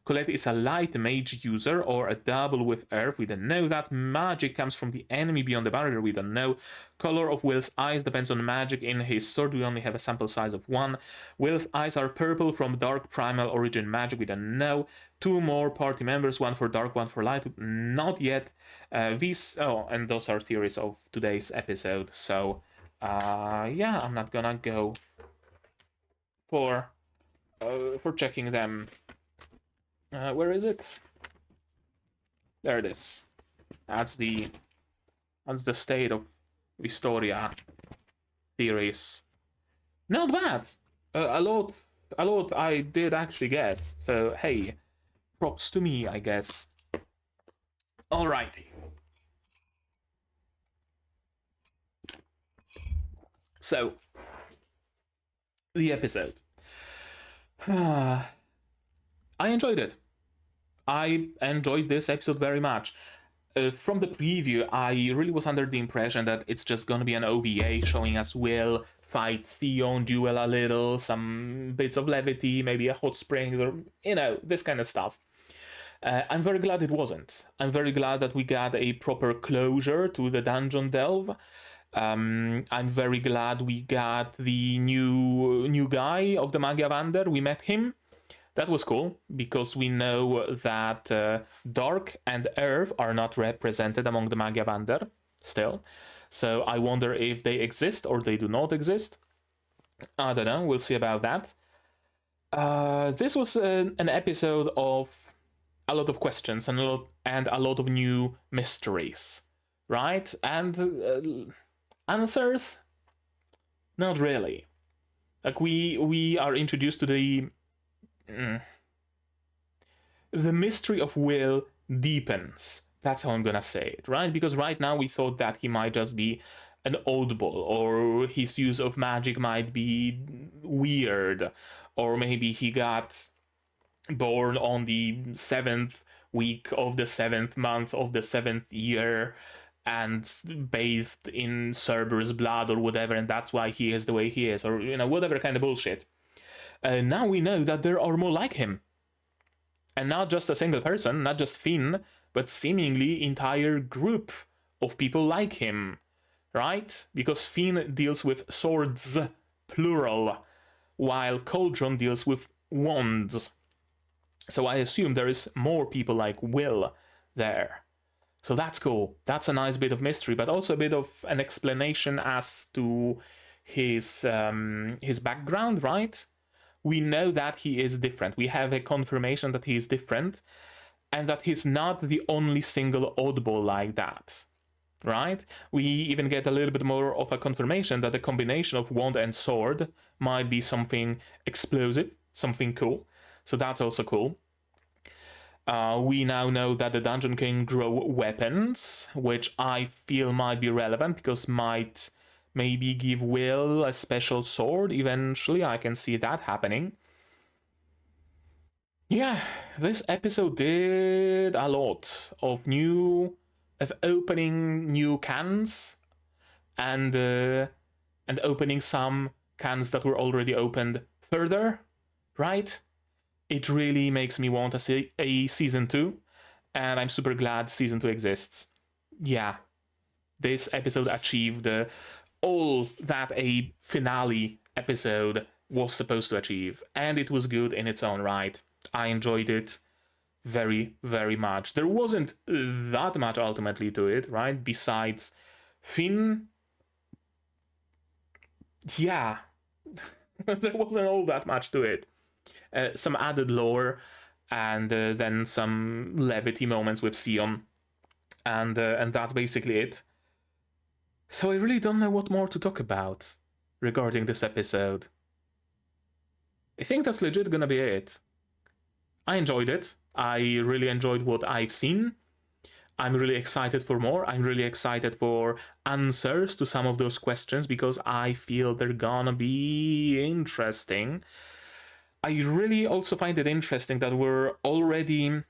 Colette is a light mage user or a double with earth. We don't know that. Magic comes from the enemy beyond the barrier. We don't know. Color of Will's eyes depends on magic in his sword. We only have a sample size of 1. Will's eyes are purple from dark primal origin magic. We don't know. 2 more party members, 1 for dark, 1 for light. Not yet. And those are theories of today's episode. So, yeah, I'm not gonna go for checking them. Where is it? There it is. That's the state of Wistoria theories. Not bad. A lot I did actually guess. So hey, props to me, I guess. Alrighty. So the episode. I enjoyed it. I enjoyed this episode very much. From the preview, I really was under the impression that it's just gonna be an OVA showing us Will fight Theon, duel a little, some bits of levity, maybe a hot springs, or, this kind of stuff. I'm very glad it wasn't. I'm very glad that we got a proper closure to the dungeon delve. I'm very glad we got the new guy of the Magia Vander. We met him. That was cool, because we know that Dark and Earth are not represented among the Magia Vander still. So I wonder if they exist or they do not exist. I don't know, we'll see about that. This was an episode of a lot of questions and a lot of new mysteries, right? And answers? Not really. Like, we are introduced to the mystery of Will deepens. That's how I'm gonna say it, right? Because right now we thought that he might just be an oddball, or his use of magic might be weird, or maybe he got born on the 7th week of the 7th month of the 7th year and bathed in Cerberus blood or whatever, and that's why he is the way he is, or whatever kind of bullshit. Now we know that there are more like him. And not just a single person, not just Finn, but seemingly entire group of people like him, right? Because Finn deals with swords, plural, while Cauldron deals with wands. So I assume there is more people like Will there. So that's cool. That's a nice bit of mystery, but also a bit of an explanation as to his background, right? We know that he is different. We have a confirmation that he is different, and that he's not the only single oddball like that, right? We even get a little bit more of a confirmation that the combination of wand and sword might be something explosive, something cool. So that's also cool. We now know that the dungeon can grow weapons, which I feel might be relevant because might maybe give Will a special sword eventually. I can see that happening. Yeah, this episode did a lot of opening new cans and opening some cans that were already opened further, right? It really makes me want to see a season 2, and I'm super glad season 2 exists. Yeah, this episode achieved all that a finale episode was supposed to achieve, and it was good in its own right. I enjoyed it very, very much. There wasn't that much ultimately to it, right? Besides Finn. Yeah, there wasn't all that much to it. Some added lore, and then some levity moments with Sion, and that's basically it. So I really don't know what more to talk about regarding this episode. I think that's legit gonna be it. I enjoyed it. I really enjoyed what I've seen. I'm really excited for more. I'm really excited for answers to some of those questions because I feel they're gonna be interesting. I really also find it interesting that we're already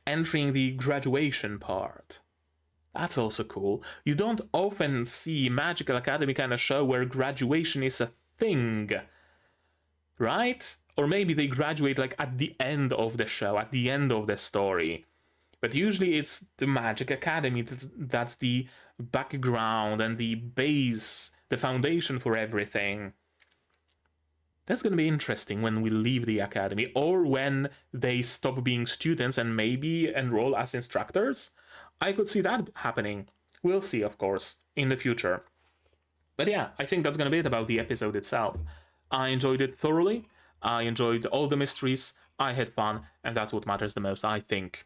entering the graduation part. That's also cool. You don't often see Magical Academy kind of show where graduation is a thing, right? Or maybe they graduate like at the end of the show, at the end of the story. But usually it's the Magic Academy that's the background and the base, the foundation for everything. That's going to be interesting when we leave the academy, or when they stop being students and maybe enroll as instructors. I could see that happening. We'll see, of course, in the future. But yeah, I think that's going to be it about the episode itself. I enjoyed it thoroughly. I enjoyed all the mysteries. I had fun, and that's what matters the most, I think.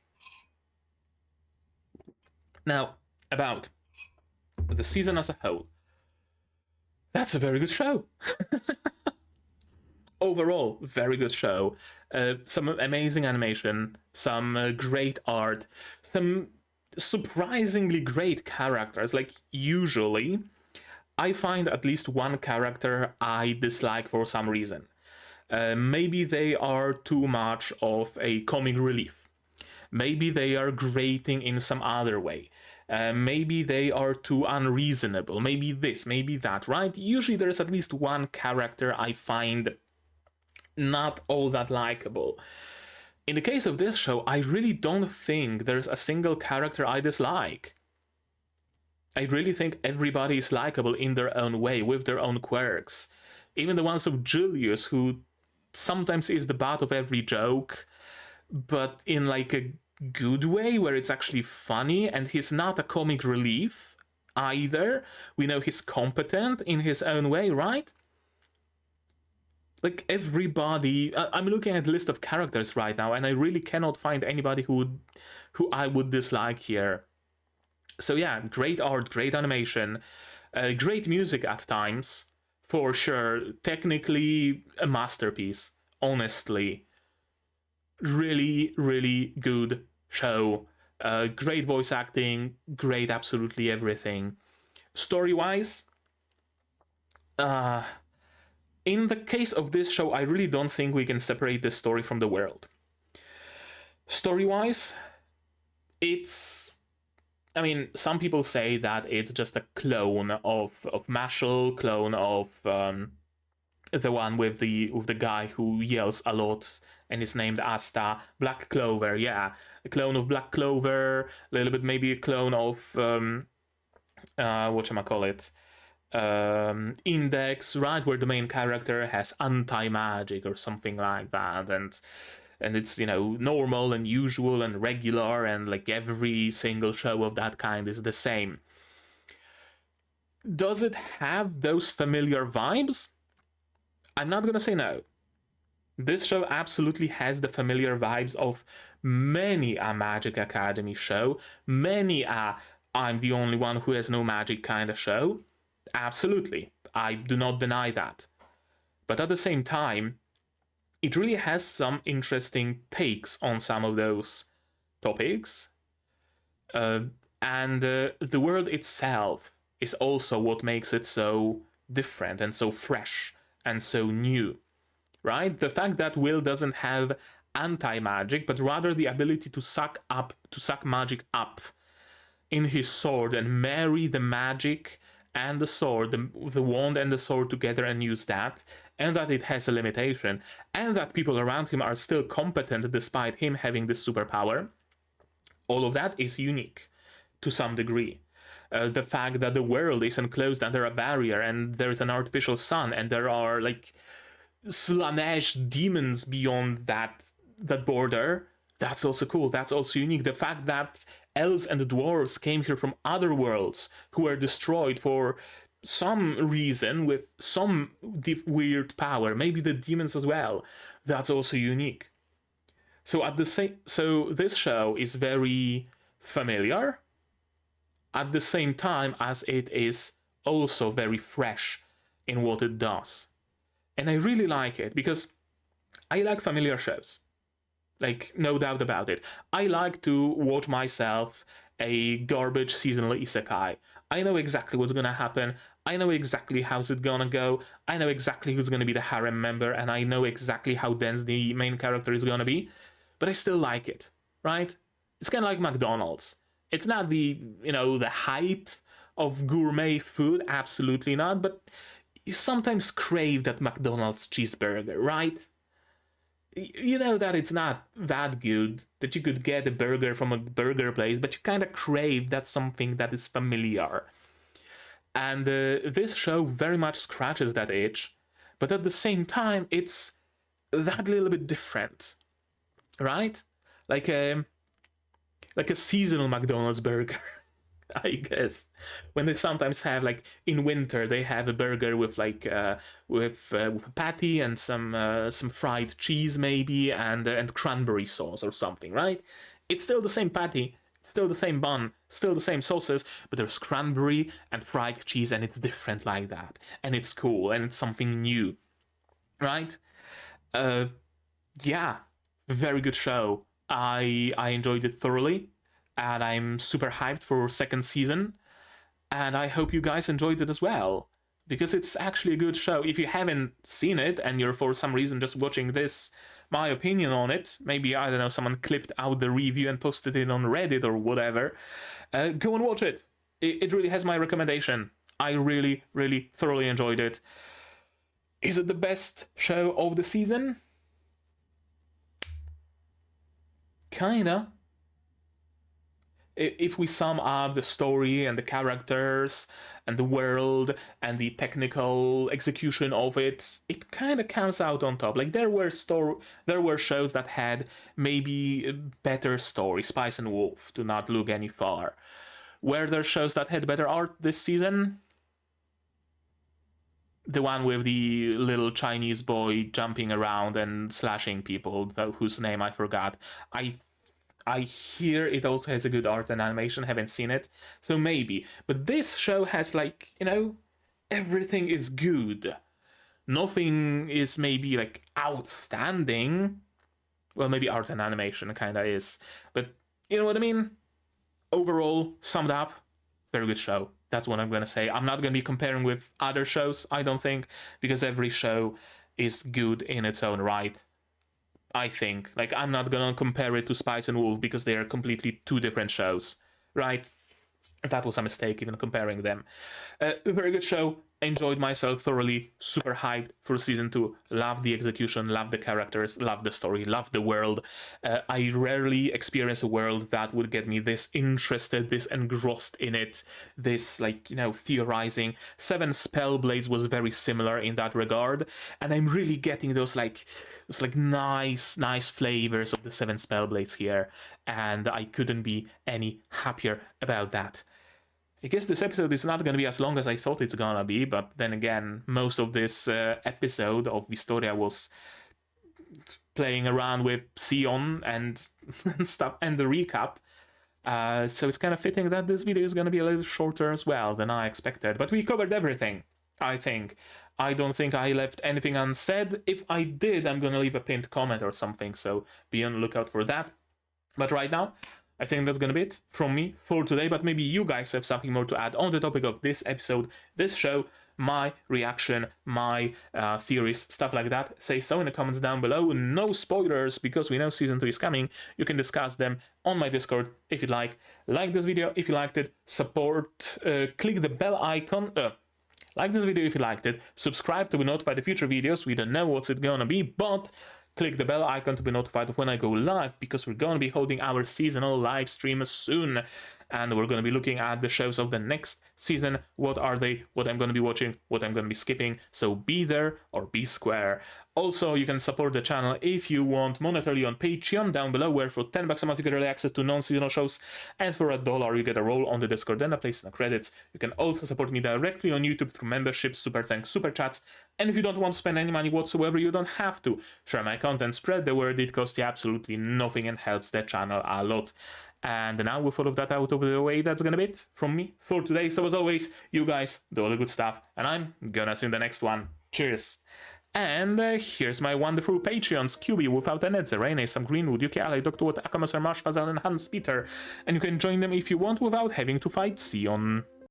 Now, about the season as a whole. That's a very good show. Overall, very good show. Some amazing animation, some great art, some surprisingly great characters. Like, usually, I find at least one character I dislike for some reason. Maybe they are too much of a comic relief. Maybe they are grating in some other way. Maybe they are too unreasonable. Maybe this, maybe that, right? Usually there's at least one character I find not all that likable. In the case of this show, I really don't think there's a single character I dislike. I really think everybody is likable in their own way, with their own quirks. Even the ones of Julius, who sometimes is the butt of every joke, but in like a good way, where it's actually funny, and he's not a comic relief either. We know he's competent in his own way, right? Like, everybody, I'm looking at the list of characters right now, and I really cannot find anybody who I would dislike here. So yeah, great art, great animation, great music at times, for sure. Technically a masterpiece, honestly. Really, really good show. Great voice acting, great absolutely everything. Story-wise, in the case of this show, I really don't think we can separate the story from the world. Story-wise, it's... I mean, some people say that it's just a clone of Mashal, clone of the one with the guy who yells a lot and is named Asta. Black Clover, yeah, a clone of Black Clover, a little bit maybe a clone of whatchamacallit, Index, right, where the main character has anti-magic or something like that, and it's, you know, normal and usual and regular, and like every single show of that kind is the same. Does it have those familiar vibes? I'm not gonna say no. This show absolutely has the familiar vibes of many a Magic Academy show, many a I'm the only one who has no magic kind of show. Absolutely, I do not deny that. But at the same time, it really has some interesting takes on some of those topics. And the world itself is also what makes it so different and so fresh and so new, right? The fact that Will doesn't have anti-magic, but rather the ability to suck magic up in his sword and marry the magic and the sword, the wand and the sword together and use that, and that it has a limitation, and that people around him are still competent despite him having this superpower. All of that is unique to some degree. The fact that the world is enclosed under a barrier and there's an artificial sun and there are like Slanesh demons beyond that border, that's also cool. That's also unique. The fact that elves and dwarves came here from other worlds who were destroyed for some reason with some weird power, maybe the demons as well, that's also unique. So this show is very familiar at the same time as it is also very fresh in what it does. And I really like it because I like familiar shows. Like, no doubt about it. I like to watch myself a garbage seasonal isekai. I know exactly what's gonna happen. I know exactly how's it gonna go. I know exactly who's gonna be the harem member, and I know exactly how dense the main character is gonna be. But I still like it, right? It's kind of like McDonald's. It's not the, you know, the height of gourmet food, absolutely not, but you sometimes crave that McDonald's cheeseburger, right? You know that it's not that good, that you could get a burger from a burger place, but you kind of crave that something that is familiar. And this show very much scratches that itch, but at the same time, it's that little bit different, right? Like a seasonal McDonald's burger. I guess when they sometimes have, like in winter, they have a burger with like with a patty and some fried cheese maybe and cranberry sauce or something, right? It's still the same patty, still the same bun, still the same sauces, but there's cranberry and fried cheese, and it's different like that, and it's cool and it's something new, right? Yeah, very good show. I enjoyed it thoroughly, and I'm super hyped for second season, and I hope you guys enjoyed it as well, because it's actually a good show. If you haven't seen it and you're for some reason just watching this, my opinion on it, maybe, I don't know, someone clipped out the review and posted it on Reddit or whatever, go and watch it. It really has my recommendation. I really, really thoroughly enjoyed it. Is it the best show of the season? Kinda. If we sum up the story and the characters and the world and the technical execution of it, it kind of comes out on top. Like there were shows that had maybe better story. Spice and Wolf, do not look any far. Were there shows that had better art this season? The one with the little Chinese boy jumping around and slashing people, whose name I forgot. I hear it also has a good art and animation, haven't seen it, so maybe. But this show has, like, you know, everything is good. Nothing is maybe, like, outstanding. Well, maybe art and animation kinda is. But, you know what I mean? Overall, summed up, very good show. That's what I'm gonna say. I'm not gonna be comparing with other shows, I don't think, because every show is good in its own right. I think. Like, I'm not gonna compare it to Spice and Wolf because they are completely two different shows, right? That was a mistake even comparing them. A very good show. enjoyed myself thoroughly, super hyped for season 2, love the execution, love the characters, love the story, love the world. I rarely experience a world that would get me this interested, this engrossed in it, this, like, you know, theorizing. Seven Spellblades was very similar in that regard, and I'm really getting those nice flavors of the Seven Spellblades here, and I couldn't be any happier about that. I guess this episode is not going to be as long as I thought it's gonna be, but then again, most of this episode of Wistoria was playing around with Sion and stuff, and the recap. So it's kind of fitting that this video is going to be a little shorter as well than I expected. But we covered everything, I think. I don't think I left anything unsaid. If I did, I'm going to leave a pinned comment or something, so be on the lookout for that. But right now, I think that's gonna be it from me for today, but maybe you guys have something more to add on the topic of this episode, this show, my reaction, my theories, stuff like that. Say so in the comments down below. No spoilers, because we know season 2 is coming. You can discuss them on my Discord if you'd like. Like this video if you liked it, support, click the bell icon, like this video if you liked it, subscribe to be notified of future videos. We don't know what's it gonna be, but click the bell icon to be notified of when I go live, because we're going to be holding our seasonal live stream soon, and we're going to be looking at the shows of the next season. What are they, what I'm going to be watching, what I'm going to be skipping, so be there or be square. Also, you can support the channel if you want monetarily on Patreon down below, where for $10 a month you get early access to non-seasonal shows, and for $1 you get a role on the Discord and a place in the credits. You can also support me directly on YouTube through memberships, super thanks, super chats, and if you don't want to spend any money whatsoever, you don't have to. Share my content, spread the word, it costs you absolutely nothing and helps the channel a lot. And now with all of that out of the way, that's gonna be it from me for today. So as always, you guys do all the good stuff, and I'm gonna see you in the next one. Cheers! And here's my wonderful Patreons: QB, Without an Edze, Rene, Sam Greenwood, Yuki Ali, Dr. Watt, Akamasar, Marsh, Fazal, and Hans Peter. And you can join them if you want without having to fight Sion.